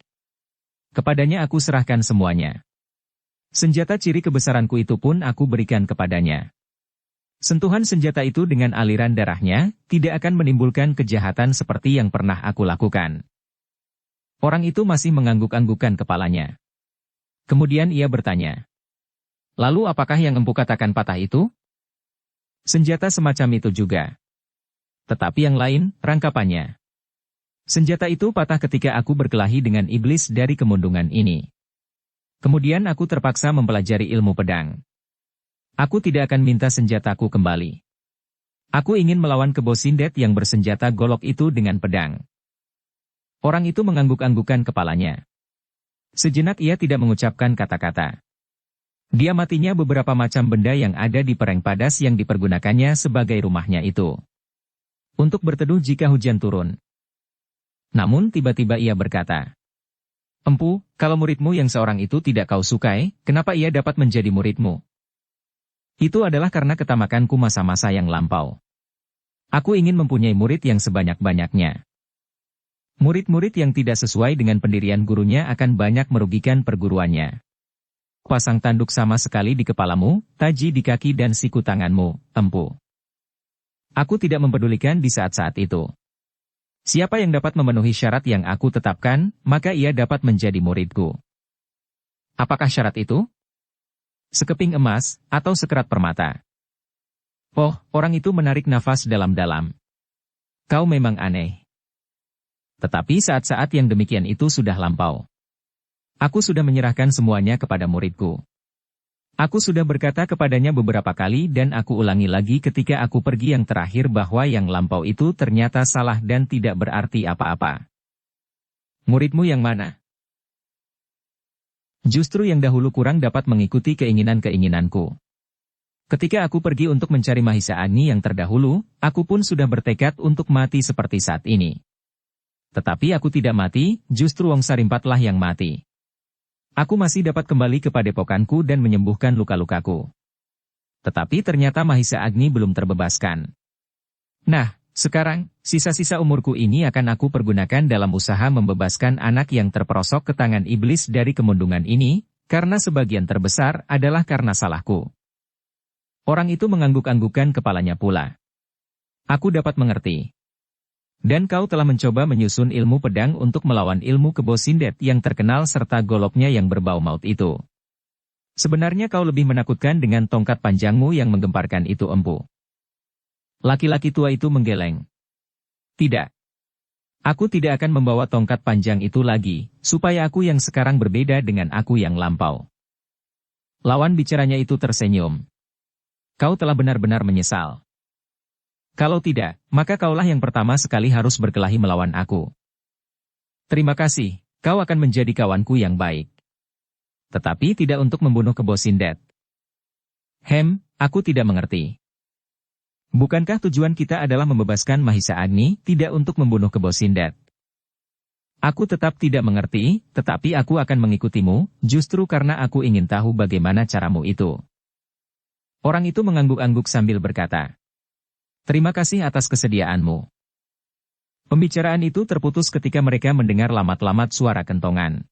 Kepadanya aku serahkan semuanya. Senjata ciri kebesaranku itu pun aku berikan kepadanya. Sentuhan senjata itu dengan aliran darahnya, tidak akan menimbulkan kejahatan seperti yang pernah aku lakukan. Orang itu masih mengangguk-anggukkan kepalanya. Kemudian ia bertanya, "Lalu apakah yang empu katakan patah itu?" Senjata semacam itu juga. Tetapi yang lain, rangkapannya. Senjata itu patah ketika aku berkelahi dengan iblis dari kemundungan ini. Kemudian aku terpaksa mempelajari ilmu pedang. Aku tidak akan minta senjataku kembali. Aku ingin melawan Kebo Sindet yang bersenjata golok itu dengan pedang. Orang itu mengangguk-anggukkan kepalanya. Sejenak ia tidak mengucapkan kata-kata. Dia matinya beberapa macam benda yang ada di pereng padas yang dipergunakannya sebagai rumahnya itu. Untuk berteduh jika hujan turun. Namun tiba-tiba ia berkata, "Empu, kalau muridmu yang seorang itu tidak kau sukai, kenapa ia dapat menjadi muridmu?" Itu adalah karena ketamakanku masa-masa yang lampau. Aku ingin mempunyai murid yang sebanyak-banyaknya. Murid-murid yang tidak sesuai dengan pendirian gurunya akan banyak merugikan perguruannya. Pasang tanduk sama sekali di kepalamu, taji di kaki dan siku tanganmu, empu. Aku tidak mempedulikan di saat-saat itu. Siapa yang dapat memenuhi syarat yang aku tetapkan, maka ia dapat menjadi muridku. Apakah syarat itu? Sekeping emas, atau sekerat permata? Oh, orang itu menarik nafas dalam-dalam. Kau memang aneh. Tetapi saat-saat yang demikian itu sudah lampau. Aku sudah menyerahkan semuanya kepada muridku. Aku sudah berkata kepadanya beberapa kali dan aku ulangi lagi ketika aku pergi yang terakhir bahwa yang lampau itu ternyata salah dan tidak berarti apa-apa. Muridmu yang mana? Justru yang dahulu kurang dapat mengikuti keinginan-keinginanku. Ketika aku pergi untuk mencari Mahisa Agni yang terdahulu, aku pun sudah bertekad untuk mati seperti saat ini. Tetapi aku tidak mati, justru Wong Sarimpatlah yang mati. Aku masih dapat kembali ke padepokanku dan menyembuhkan luka-lukaku. Tetapi ternyata Mahisa Agni belum terbebaskan. Nah, sekarang, sisa-sisa umurku ini akan aku pergunakan dalam usaha membebaskan anak yang terperosok ke tangan iblis dari kemundungan ini, karena sebagian terbesar adalah karena salahku. Orang itu mengangguk-anggukkan kepalanya pula. Aku dapat mengerti. Dan kau telah mencoba menyusun ilmu pedang untuk melawan ilmu Kebo Sindet yang terkenal serta goloknya yang berbau maut itu. Sebenarnya kau lebih menakutkan dengan tongkat panjangmu yang menggemparkan itu, empu. Laki-laki tua itu menggeleng. Tidak. Aku tidak akan membawa tongkat panjang itu lagi, supaya aku yang sekarang berbeda dengan aku yang lampau. Lawan bicaranya itu tersenyum. Kau telah benar-benar menyesal. Kalau tidak, maka kaulah yang pertama sekali harus berkelahi melawan aku. Terima kasih, kau akan menjadi kawanku yang baik. Tetapi tidak untuk membunuh Kebo Sindet. Aku tidak mengerti. Bukankah tujuan kita adalah membebaskan Mahisa Agni, tidak untuk membunuh Kebo Sindet? Aku tetap tidak mengerti, tetapi aku akan mengikutimu, justru karena aku ingin tahu bagaimana caramu itu. Orang itu mengangguk-angguk sambil berkata, "Terima kasih atas kesediaanmu." Pembicaraan itu terputus ketika mereka mendengar lamat-lamat suara kentongan.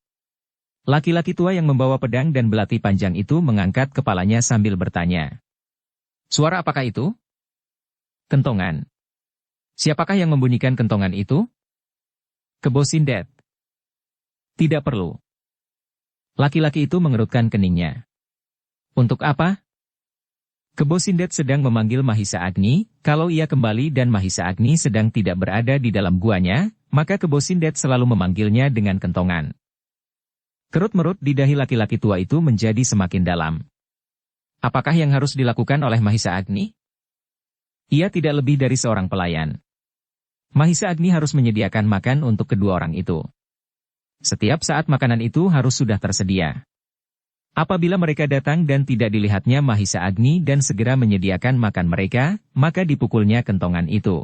Laki-laki tua yang membawa pedang dan belati panjang itu mengangkat kepalanya sambil bertanya. "Suara apakah itu?" "Kentongan." "Siapakah yang membunyikan kentongan itu?" "Kebo Sindet." "Tidak perlu." Laki-laki itu mengerutkan keningnya. "Untuk apa?" Kebo Sindet sedang memanggil Mahisa Agni, kalau ia kembali dan Mahisa Agni sedang tidak berada di dalam guanya, maka Kebo Sindet selalu memanggilnya dengan kentongan. Kerut-merut di dahi laki-laki tua itu menjadi semakin dalam. Apakah yang harus dilakukan oleh Mahisa Agni? Ia tidak lebih dari seorang pelayan. Mahisa Agni harus menyediakan makan untuk kedua orang itu. Setiap saat makanan itu harus sudah tersedia. Apabila mereka datang dan tidak dilihatnya Mahisa Agni dan segera menyediakan makan mereka, maka dipukulnya kentongan itu.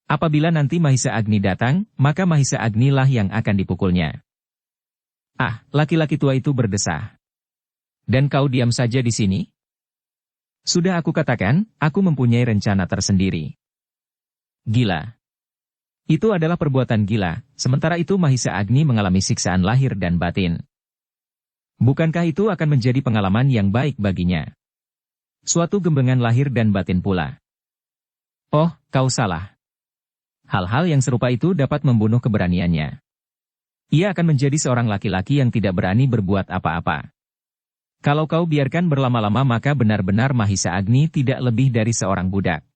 Apabila nanti Mahisa Agni datang, maka Mahisa Agni lah yang akan dipukulnya. Ah, laki-laki tua itu berdesah. Dan kau diam saja di sini? Sudah aku katakan, aku mempunyai rencana tersendiri. Gila. Itu adalah perbuatan gila, sementara itu Mahisa Agni mengalami siksaan lahir dan batin. Bukankah itu akan menjadi pengalaman yang baik baginya? Suatu gembengan lahir dan batin pula. Oh, kau salah. Hal-hal yang serupa itu dapat membunuh keberaniannya. Ia akan menjadi seorang laki-laki yang tidak berani berbuat apa-apa. Kalau kau biarkan berlama-lama maka benar-benar Mahisa Agni tidak lebih dari seorang budak.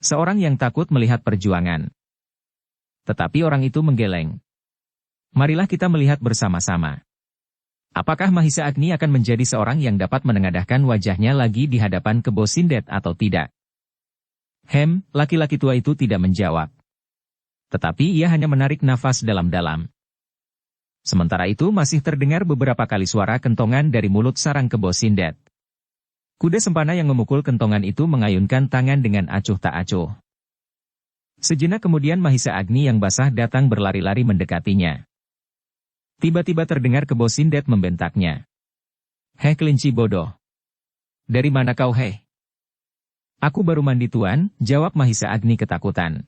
Seorang yang takut melihat perjuangan. Tetapi orang itu menggeleng. Marilah kita melihat bersama-sama. Apakah Mahisa Agni akan menjadi seorang yang dapat menengadahkan wajahnya lagi di hadapan Kebo Sindet atau tidak? Laki-laki tua itu tidak menjawab. Tetapi ia hanya menarik nafas dalam-dalam. Sementara itu masih terdengar beberapa kali suara kentongan dari mulut sarang Kebo Sindet. Kuda sempana yang memukul kentongan itu mengayunkan tangan dengan acuh tak acuh. Sejenak kemudian Mahisa Agni yang basah datang berlari-lari mendekatinya. Tiba-tiba terdengar Kebo Sindet membentaknya. Hei kelinci bodoh. Dari mana kau hei? Aku baru mandi tuan, jawab Mahisa Agni ketakutan.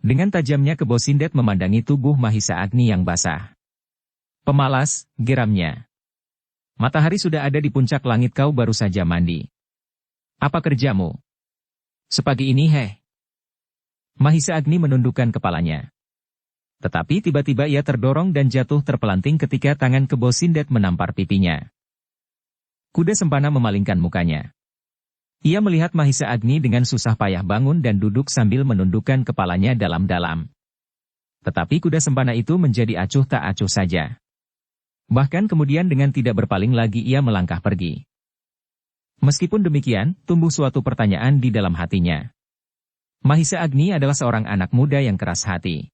Dengan tajamnya Kebo Sindet memandangi tubuh Mahisa Agni yang basah. Pemalas, geramnya. Matahari sudah ada di puncak langit kau baru saja mandi. Apa kerjamu? Sepagi ini heh. Mahisa Agni menundukkan kepalanya. Tetapi tiba-tiba ia terdorong dan jatuh terpelanting ketika tangan Kebo Sindet menampar pipinya. Kuda sempana memalingkan mukanya. Ia melihat Mahisa Agni dengan susah payah bangun dan duduk sambil menundukkan kepalanya dalam-dalam. Tetapi kuda sempana itu menjadi acuh tak acuh saja. Bahkan kemudian dengan tidak berpaling lagi ia melangkah pergi. Meskipun demikian, tumbuh suatu pertanyaan di dalam hatinya. Mahisa Agni adalah seorang anak muda yang keras hati.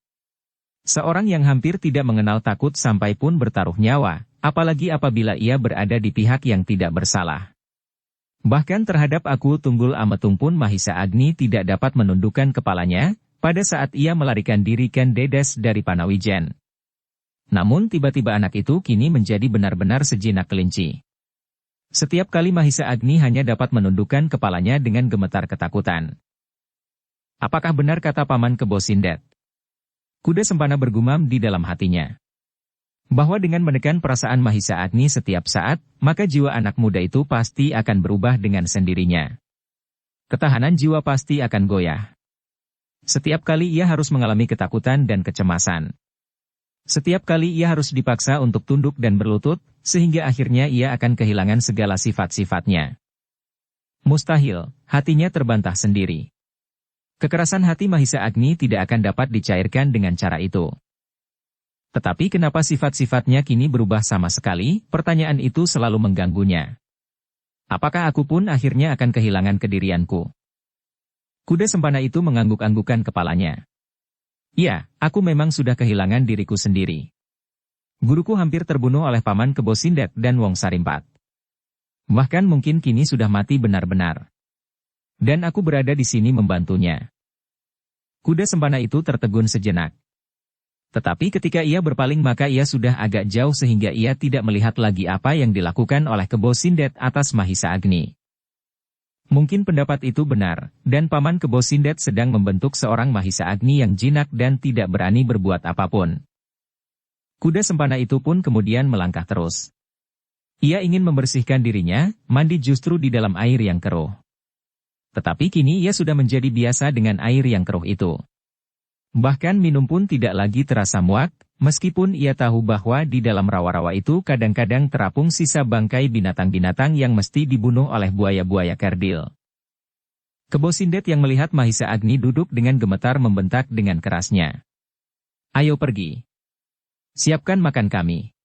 Seorang yang hampir tidak mengenal takut sampai pun bertaruh nyawa, apalagi apabila ia berada di pihak yang tidak bersalah. Bahkan terhadap aku Tunggul Ametung pun Mahisa Agni tidak dapat menundukkan kepalanya, pada saat ia melarikan diri Ken Dedes dari Panawijen. Namun tiba-tiba anak itu kini menjadi benar-benar sejinak kelinci. Setiap kali Mahisa Agni hanya dapat menundukkan kepalanya dengan gemetar ketakutan. Apakah benar kata Paman Kebo Sindet? Kuda sempana bergumam di dalam hatinya. Bahwa dengan menekan perasaan Mahisa Agni setiap saat, maka jiwa anak muda itu pasti akan berubah dengan sendirinya. Ketahanan jiwa pasti akan goyah. Setiap kali ia harus mengalami ketakutan dan kecemasan. Setiap kali ia harus dipaksa untuk tunduk dan berlutut, sehingga akhirnya ia akan kehilangan segala sifat-sifatnya. Mustahil, hatinya terbantah sendiri. Kekerasan hati Mahisa Agni tidak akan dapat dicairkan dengan cara itu. Tetapi kenapa sifat-sifatnya kini berubah sama sekali, pertanyaan itu selalu mengganggunya. Apakah aku pun akhirnya akan kehilangan kedirianku? Kuda sempana itu mengangguk-anggukan kepalanya. Ya, aku memang sudah kehilangan diriku sendiri. Guruku hampir terbunuh oleh Paman Kebo Sindet dan Wong Sarimpat. Bahkan mungkin kini sudah mati benar-benar. Dan aku berada di sini membantunya. Kuda sempana itu tertegun sejenak. Tetapi ketika ia berpaling maka ia sudah agak jauh sehingga ia tidak melihat lagi apa yang dilakukan oleh Kebo Sindet atas Mahisa Agni. Mungkin pendapat itu benar, dan Paman Kebo Sindet sedang membentuk seorang Mahisa Agni yang jinak dan tidak berani berbuat apapun. Kuda sempana itu pun kemudian melangkah terus. Ia ingin membersihkan dirinya, mandi justru di dalam air yang keruh. Tetapi kini ia sudah menjadi biasa dengan air yang keruh itu. Bahkan minum pun tidak lagi terasa muak, meskipun ia tahu bahwa di dalam rawa-rawa itu kadang-kadang terapung sisa bangkai binatang-binatang yang mesti dibunuh oleh buaya-buaya kerdil. Kebo Sindet yang melihat Mahisa Agni duduk dengan gemetar membentak dengan kerasnya. Ayo pergi. Siapkan makan kami.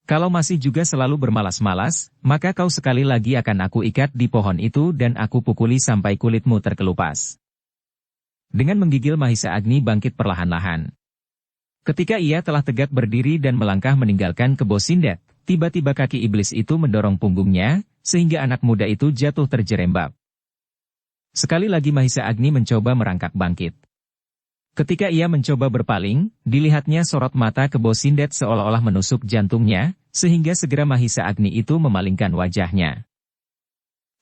Kalau masih juga selalu bermalas-malas, maka kau sekali lagi akan aku ikat di pohon itu dan aku pukuli sampai kulitmu terkelupas. Dengan menggigil Mahisa Agni bangkit perlahan-lahan. Ketika ia telah tegak berdiri dan melangkah meninggalkan Kebo Sindet, tiba-tiba kaki iblis itu mendorong punggungnya, sehingga anak muda itu jatuh terjerembab. Sekali lagi Mahisa Agni mencoba merangkak bangkit. Ketika ia mencoba berpaling, dilihatnya sorot mata Kebo Sindet seolah-olah menusuk jantungnya, sehingga segera Mahisa Agni itu memalingkan wajahnya.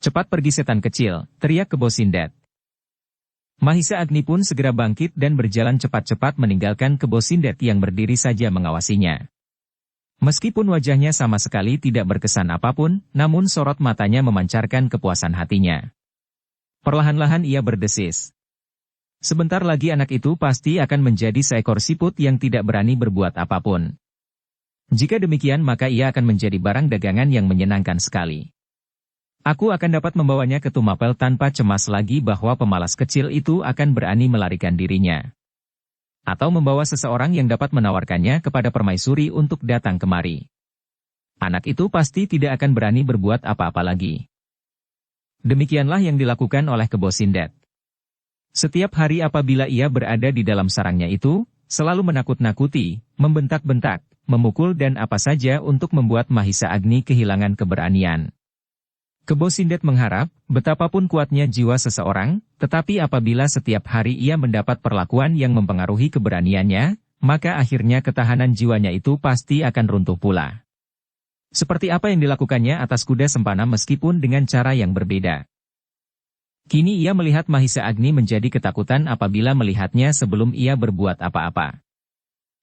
"Cepat pergi setan kecil," teriak Kebo Sindet. Mahisa Agni pun segera bangkit dan berjalan cepat-cepat meninggalkan Kebo Sindet yang berdiri saja mengawasinya. Meskipun wajahnya sama sekali tidak berkesan apapun, namun sorot matanya memancarkan kepuasan hatinya. Perlahan-lahan ia berdesis. Sebentar lagi anak itu pasti akan menjadi seekor siput yang tidak berani berbuat apapun. Jika demikian maka ia akan menjadi barang dagangan yang menyenangkan sekali. Aku akan dapat membawanya ke Tumapel tanpa cemas lagi bahwa pemalas kecil itu akan berani melarikan dirinya. Atau membawa seseorang yang dapat menawarkannya kepada permaisuri untuk datang kemari. Anak itu pasti tidak akan berani berbuat apa-apa lagi. Demikianlah yang dilakukan oleh Kebo Sindet. Setiap hari apabila ia berada di dalam sarangnya itu, selalu menakut-nakuti, membentak-bentak, memukul dan apa saja untuk membuat Mahisa Agni kehilangan keberanian. Kebo Sindet mengharap, betapapun kuatnya jiwa seseorang, tetapi apabila setiap hari ia mendapat perlakuan yang mempengaruhi keberaniannya, maka akhirnya ketahanan jiwanya itu pasti akan runtuh pula. Seperti apa yang dilakukannya atas kuda sempana meskipun dengan cara yang berbeda. Kini ia melihat Mahisa Agni menjadi ketakutan apabila melihatnya sebelum ia berbuat apa-apa.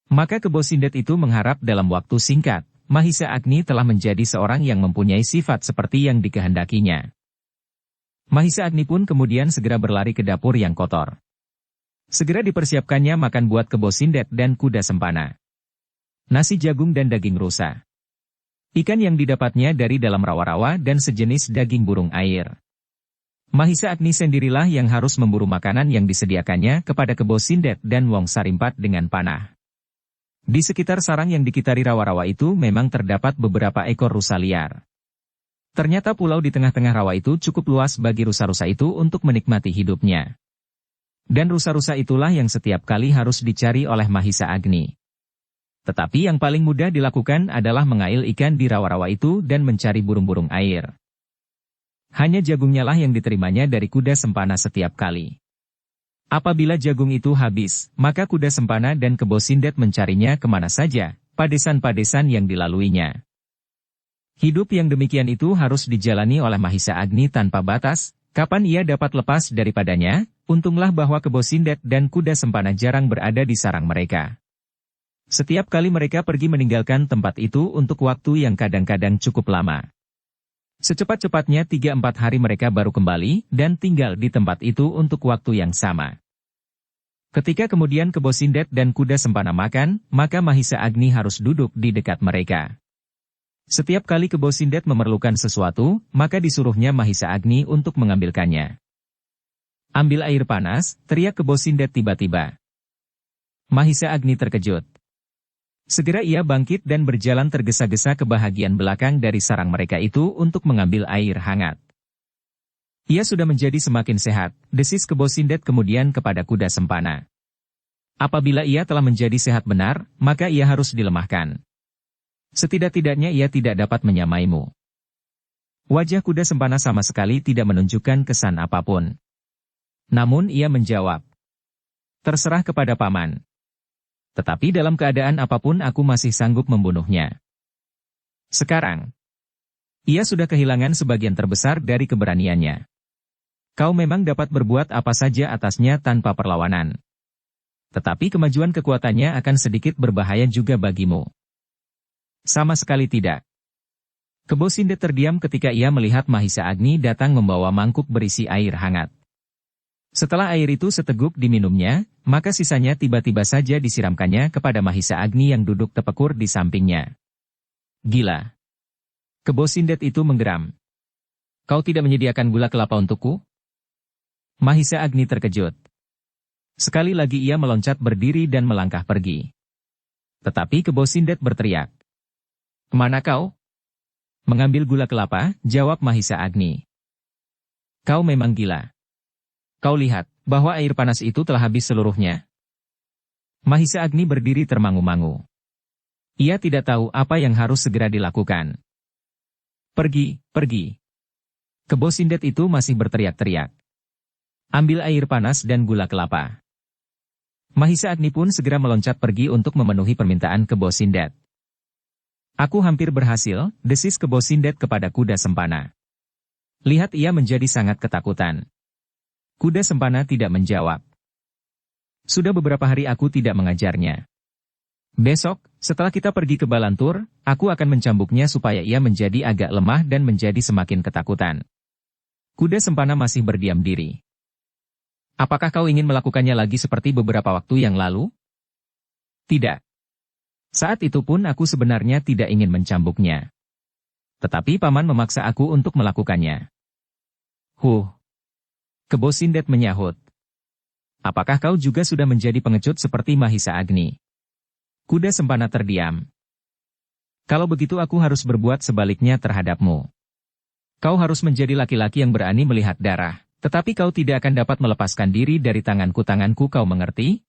Maka Kebo Sindet itu mengharap dalam waktu singkat, Mahisa Agni telah menjadi seorang yang mempunyai sifat seperti yang dikehendakinya. Mahisa Agni pun kemudian segera berlari ke dapur yang kotor. Segera dipersiapkannya makan buat Kebo Sindet dan kuda sempana. Nasi jagung dan daging rusa. Ikan yang didapatnya dari dalam rawa-rawa dan sejenis daging burung air. Mahisa Agni sendirilah yang harus memburu makanan yang disediakannya kepada Kebo Sindet dan Wong Sarimpat dengan panah. Di sekitar sarang yang dikitari rawa-rawa itu memang terdapat beberapa ekor rusa liar. Ternyata pulau di tengah-tengah rawa itu cukup luas bagi rusa-rusa itu untuk menikmati hidupnya. Dan rusa-rusa itulah yang setiap kali harus dicari oleh Mahisa Agni. Tetapi yang paling mudah dilakukan adalah mengail ikan di rawa-rawa itu dan mencari burung-burung air. Hanya jagungnya lah yang diterimanya dari kuda sempana setiap kali. Apabila jagung itu habis, maka kuda sempana dan Kebo Sindet mencarinya kemana saja, padesan-padesan yang dilaluinya. Hidup yang demikian itu harus dijalani oleh Mahisa Agni tanpa batas, kapan ia dapat lepas daripadanya, untunglah bahwa Kebo Sindet dan kuda sempana jarang berada di sarang mereka. Setiap kali mereka pergi meninggalkan tempat itu untuk waktu yang kadang-kadang cukup lama. Secepat-cepatnya 3-4 hari mereka baru kembali dan tinggal di tempat itu untuk waktu yang sama. Ketika kemudian Kebo Sindet dan kuda sempana makan, maka Mahisa Agni harus duduk di dekat mereka. Setiap kali Kebo Sindet memerlukan sesuatu, maka disuruhnya Mahisa Agni untuk mengambilkannya. "Ambil air panas," teriak Kebo Sindet tiba-tiba. Mahisa Agni terkejut. Segera ia bangkit dan berjalan tergesa-gesa ke bahagian belakang dari sarang mereka itu untuk mengambil air hangat. Ia sudah menjadi semakin sehat, desis Kebo Sindet kemudian kepada kuda sempana. Apabila ia telah menjadi sehat benar, maka ia harus dilemahkan. Setidak-tidaknya ia tidak dapat menyamaimu. Wajah kuda sempana sama sekali tidak menunjukkan kesan apapun. Namun ia menjawab, "Terserah kepada paman. Tetapi dalam keadaan apapun aku masih sanggup membunuhnya." Sekarang, ia sudah kehilangan sebagian terbesar dari keberaniannya. Kau memang dapat berbuat apa saja atasnya tanpa perlawanan. Tetapi kemajuan kekuatannya akan sedikit berbahaya juga bagimu. Sama sekali tidak. Kebo Sindet terdiam ketika ia melihat Mahisa Agni datang membawa mangkuk berisi air hangat. Setelah air itu seteguk diminumnya, maka sisanya tiba-tiba saja disiramkannya kepada Mahisa Agni yang duduk tepekur di sampingnya. "Gila." Kebo Sindet itu menggeram. "Kau tidak menyediakan gula kelapa untukku?" Mahisa Agni terkejut. Sekali lagi ia meloncat berdiri dan melangkah pergi. Tetapi Kebo Sindet berteriak, Kemana kau? Mengambil gula kelapa, jawab Mahisa Agni. Kau memang gila. Kau lihat, bahwa air panas itu telah habis seluruhnya. Mahisa Agni berdiri termangu-mangu. Ia tidak tahu apa yang harus segera dilakukan. Pergi, pergi. Kebo Sindet itu masih berteriak-teriak. Ambil air panas dan gula kelapa. Mahisa Agni pun segera meloncat pergi untuk memenuhi permintaan Kebo Sindet. Aku hampir berhasil, desis Kebo Sindet kepada kuda sempana. Lihat ia menjadi sangat ketakutan. Kuda sempana tidak menjawab. Sudah beberapa hari aku tidak mengajarnya. Besok, setelah kita pergi ke Balantur, aku akan mencambuknya supaya ia menjadi agak lemah dan menjadi semakin ketakutan. Kuda sempana masih berdiam diri. Apakah kau ingin melakukannya lagi seperti beberapa waktu yang lalu? Tidak. Saat itu pun aku sebenarnya tidak ingin mencambuknya. Tetapi paman memaksa aku untuk melakukannya. Kebo Sindet menyahut. Apakah kau juga sudah menjadi pengecut seperti Mahisa Agni? Kuda sempana terdiam. Kalau begitu aku harus berbuat sebaliknya terhadapmu. Kau harus menjadi laki-laki yang berani melihat darah, tetapi kau tidak akan dapat melepaskan diri dari tanganku kau mengerti?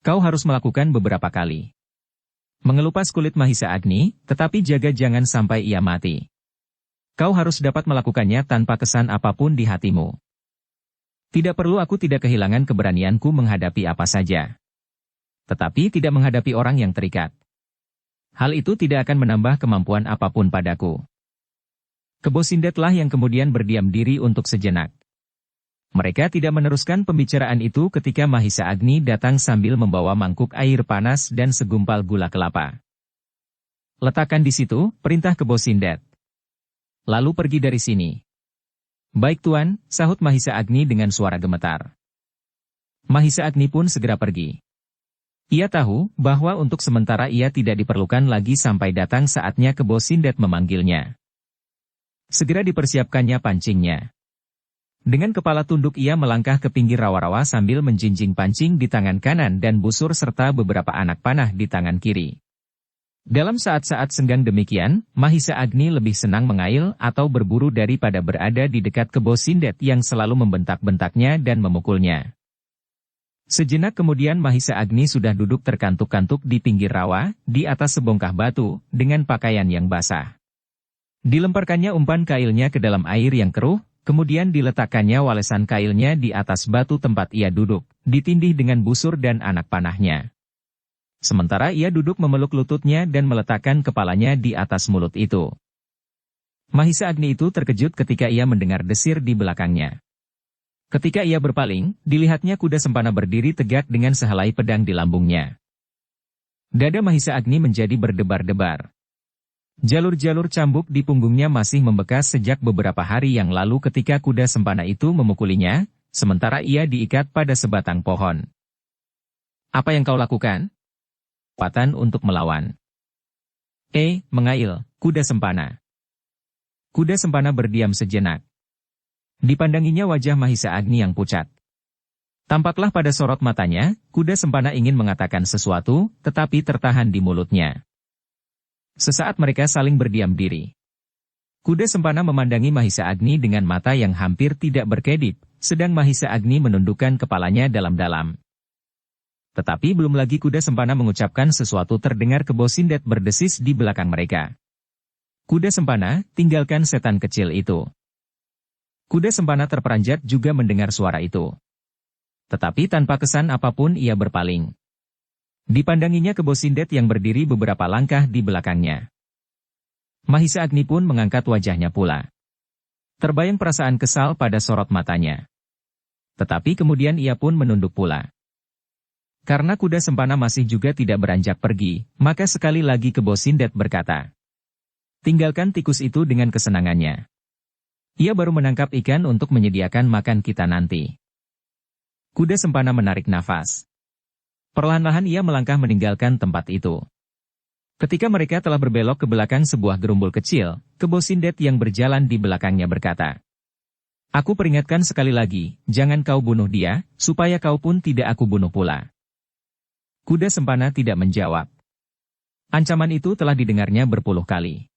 Kau harus melakukan beberapa kali. Mengelupas kulit Mahisa Agni, tetapi jaga jangan sampai ia mati. Kau harus dapat melakukannya tanpa kesan apapun di hatimu. Tidak perlu aku tidak kehilangan keberanianku menghadapi apa saja. Tetapi tidak menghadapi orang yang terikat. Hal itu tidak akan menambah kemampuan apapun padaku. Kebo Sindetlah yang kemudian berdiam diri untuk sejenak. Mereka tidak meneruskan pembicaraan itu ketika Mahisa Agni datang sambil membawa mangkuk air panas dan segumpal gula kelapa. Letakkan di situ, perintah Kebo Sindet. Lalu pergi dari sini. Baik tuan, sahut Mahisa Agni dengan suara gemetar. Mahisa Agni pun segera pergi. Ia tahu bahwa untuk sementara ia tidak diperlukan lagi sampai datang saatnya Kebo Sindet memanggilnya. Segera dipersiapkannya pancingnya. Dengan kepala tunduk ia melangkah ke pinggir rawa-rawa sambil menjinjing pancing di tangan kanan dan busur serta beberapa anak panah di tangan kiri. Dalam saat-saat senggang demikian, Mahisa Agni lebih senang mengail atau berburu daripada berada di dekat Kebo Sindet yang selalu membentak-bentaknya dan memukulnya. Sejenak kemudian Mahisa Agni sudah duduk terkantuk-kantuk di pinggir rawa, di atas sebongkah batu, dengan pakaian yang basah. Dilemparkannya umpan kailnya ke dalam air yang keruh, kemudian diletakkannya walesan kailnya di atas batu tempat ia duduk, ditindih dengan busur dan anak panahnya. Sementara ia duduk memeluk lututnya dan meletakkan kepalanya di atas mulut itu. Mahisa Agni itu terkejut ketika ia mendengar desir di belakangnya. Ketika ia berpaling, dilihatnya kuda sempana berdiri tegak dengan sehelai pedang di lambungnya. Dada Mahisa Agni menjadi berdebar-debar. Jalur-jalur cambuk di punggungnya masih membekas sejak beberapa hari yang lalu ketika kuda sempana itu memukulinya, sementara ia diikat pada sebatang pohon. Apa yang kau lakukan? Kekuatan untuk melawan. Mengail, kuda sempana. Kuda sempana berdiam sejenak. Dipandanginya wajah Mahisa Agni yang pucat. Tampaklah pada sorot matanya, kuda sempana ingin mengatakan sesuatu, tetapi tertahan di mulutnya. Sesaat mereka saling berdiam diri. Kuda sempana memandangi Mahisa Agni dengan mata yang hampir tidak berkedip, sedang Mahisa Agni menundukkan kepalanya dalam-dalam. Tetapi belum lagi kuda sempana mengucapkan sesuatu terdengar Kebo Sindet berdesis di belakang mereka. Kuda sempana, tinggalkan setan kecil itu. Kuda sempana terperanjat juga mendengar suara itu. Tetapi tanpa kesan apapun ia berpaling. Dipandanginya Kebo Sindet yang berdiri beberapa langkah di belakangnya. Mahisa Agni pun mengangkat wajahnya pula. Terbayang perasaan kesal pada sorot matanya. Tetapi kemudian ia pun menunduk pula. Karena kuda sempana masih juga tidak beranjak pergi, maka sekali lagi Kebo Sindet berkata, "Tinggalkan tikus itu dengan kesenangannya. Ia baru menangkap ikan untuk menyediakan makan kita nanti." Kuda sempana menarik nafas. Perlahan-lahan ia melangkah meninggalkan tempat itu. Ketika mereka telah berbelok ke belakang sebuah gerumbul kecil, Kebo Sindet yang berjalan di belakangnya berkata, "Aku peringatkan sekali lagi, jangan kau bunuh dia, supaya kau pun tidak aku bunuh pula." Kuda sempana tidak menjawab. Ancaman itu telah didengarnya berpuluh kali.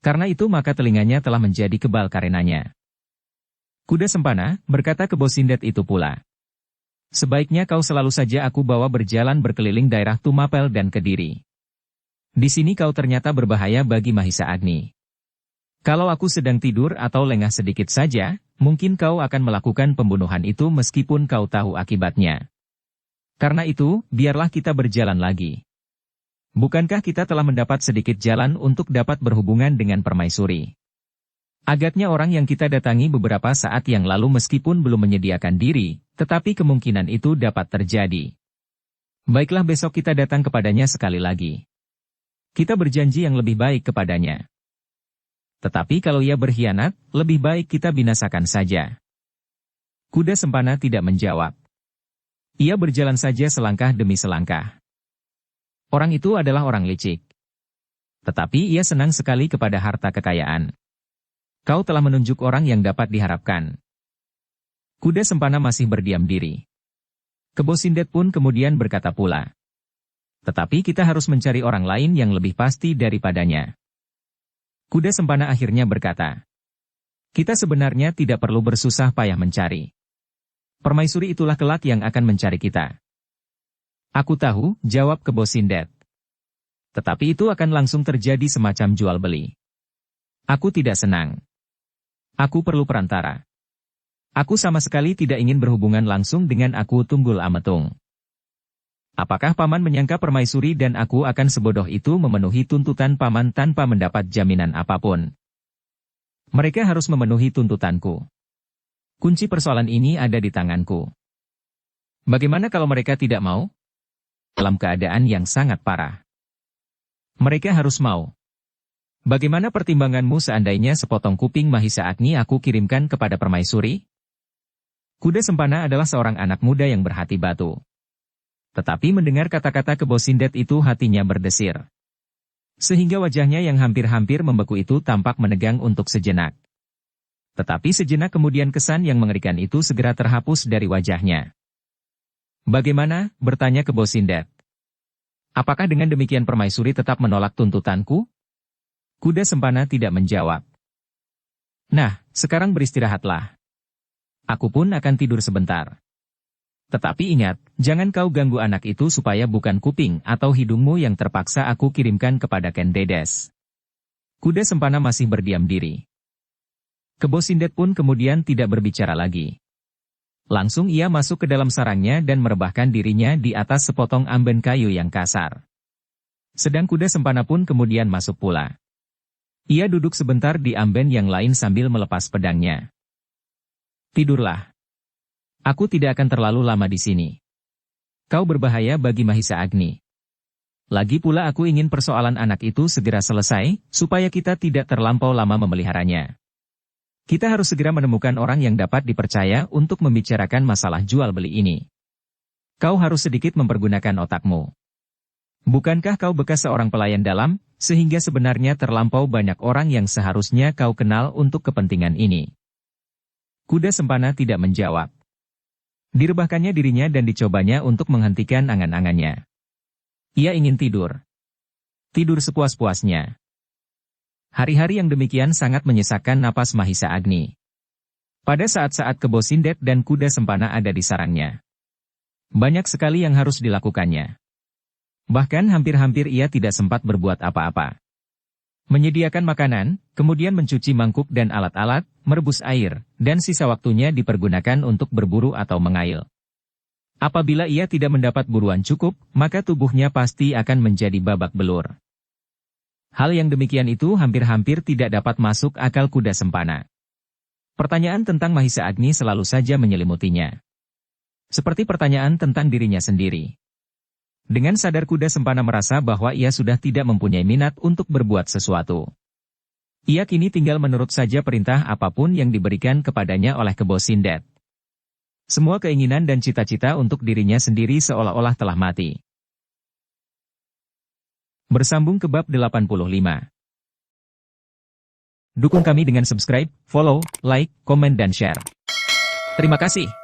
Karena itu maka telinganya telah menjadi kebal karenanya. Kuda Sempana, berkata Kebo Sindet itu pula. Sebaiknya kau selalu saja aku bawa berjalan berkeliling daerah Tumapel dan Kediri. Di sini kau ternyata berbahaya bagi Mahisa Agni. Kalau aku sedang tidur atau lengah sedikit saja, mungkin kau akan melakukan pembunuhan itu meskipun kau tahu akibatnya. Karena itu, biarlah kita berjalan lagi. Bukankah kita telah mendapat sedikit jalan untuk dapat berhubungan dengan Permaisuri? Agaknya orang yang kita datangi beberapa saat yang lalu meskipun belum menyediakan diri, tetapi kemungkinan itu dapat terjadi. Baiklah besok kita datang kepadanya sekali lagi. Kita berjanji yang lebih baik kepadanya. Tetapi kalau ia berkhianat, lebih baik kita binasakan saja. Kuda Sempana tidak menjawab. Ia berjalan saja selangkah demi selangkah. Orang itu adalah orang licik. Tetapi ia senang sekali kepada harta kekayaan. Kau telah menunjuk orang yang dapat diharapkan. Kuda Sempana masih berdiam diri. Kebo Sindet pun kemudian berkata pula. Tetapi kita harus mencari orang lain yang lebih pasti daripadanya. Kuda Sempana akhirnya berkata. Kita sebenarnya tidak perlu bersusah payah mencari. Permaisuri itulah kelak yang akan mencari kita. Aku tahu, jawab Kebo Sindet. Tetapi itu akan langsung terjadi semacam jual beli. Aku tidak senang. Aku perlu perantara. Aku sama sekali tidak ingin berhubungan langsung dengan aku Tunggul Ametung. Apakah Paman menyangka Permaisuri dan aku akan sebodoh itu memenuhi tuntutan Paman tanpa mendapat jaminan apapun? Mereka harus memenuhi tuntutanku. Kunci persoalan ini ada di tanganku. Bagaimana kalau mereka tidak mau? Dalam keadaan yang sangat parah. Mereka harus mau. Bagaimana pertimbanganmu seandainya sepotong kuping Mahisa Agni aku kirimkan kepada Permaisuri? Kuda Sempana adalah seorang anak muda yang berhati batu. Tetapi mendengar kata-kata Kebo Sindet itu hatinya berdesir. Sehingga wajahnya yang hampir-hampir membeku itu tampak menegang untuk sejenak. Tetapi sejenak kemudian kesan yang mengerikan itu segera terhapus dari wajahnya. Bagaimana? Bertanya Kebo Sindet. Apakah dengan demikian Permaisuri tetap menolak tuntutanku? Kuda Sempana tidak menjawab. Nah, sekarang beristirahatlah. Aku pun akan tidur sebentar. Tetapi ingat, jangan kau ganggu anak itu supaya bukan kuping atau hidungmu yang terpaksa aku kirimkan kepada Ken Dedes. Kuda Sempana masih berdiam diri. Kebo Sindet pun kemudian tidak berbicara lagi. Langsung ia masuk ke dalam sarangnya dan merebahkan dirinya di atas sepotong amben kayu yang kasar. Sedang Kuda Sempana pun kemudian masuk pula. Ia duduk sebentar di amben yang lain sambil melepas pedangnya. Tidurlah. Aku tidak akan terlalu lama di sini. Kau berbahaya bagi Mahisa Agni. Lagi pula aku ingin persoalan anak itu segera selesai, supaya kita tidak terlampau lama memeliharanya. Kita harus segera menemukan orang yang dapat dipercaya untuk membicarakan masalah jual beli ini. Kau harus sedikit mempergunakan otakmu. Bukankah kau bekas seorang pelayan dalam, sehingga sebenarnya terlampau banyak orang yang seharusnya kau kenal untuk kepentingan ini? Kuda Sempana tidak menjawab. Direbahkannya dirinya dan dicobanya untuk menghentikan angan-angannya. Ia ingin tidur. Tidur sepuas-puasnya. Hari-hari yang demikian sangat menyesakkan napas Mahisa Agni. Pada saat-saat Kebo Sindet dan Kuda Sempana ada di sarangnya. Banyak sekali yang harus dilakukannya. Bahkan hampir-hampir ia tidak sempat berbuat apa-apa. Menyediakan makanan, kemudian mencuci mangkuk dan alat-alat, merebus air, dan sisa waktunya dipergunakan untuk berburu atau mengail. Apabila ia tidak mendapat buruan cukup, maka tubuhnya pasti akan menjadi babak belur. Hal yang demikian itu hampir-hampir tidak dapat masuk akal Kuda Sempana. Pertanyaan tentang Mahisa Agni selalu saja menyelimutinya. Seperti pertanyaan tentang dirinya sendiri. Dengan sadar Kuda Sempana merasa bahwa ia sudah tidak mempunyai minat untuk berbuat sesuatu. Ia kini tinggal menurut saja perintah apapun yang diberikan kepadanya oleh Kebo Sindet. Semua keinginan dan cita-cita untuk dirinya sendiri seolah-olah telah mati. Bersambung ke bab 85. Dukung kami dengan subscribe, follow, like, komen dan share. Terima kasih.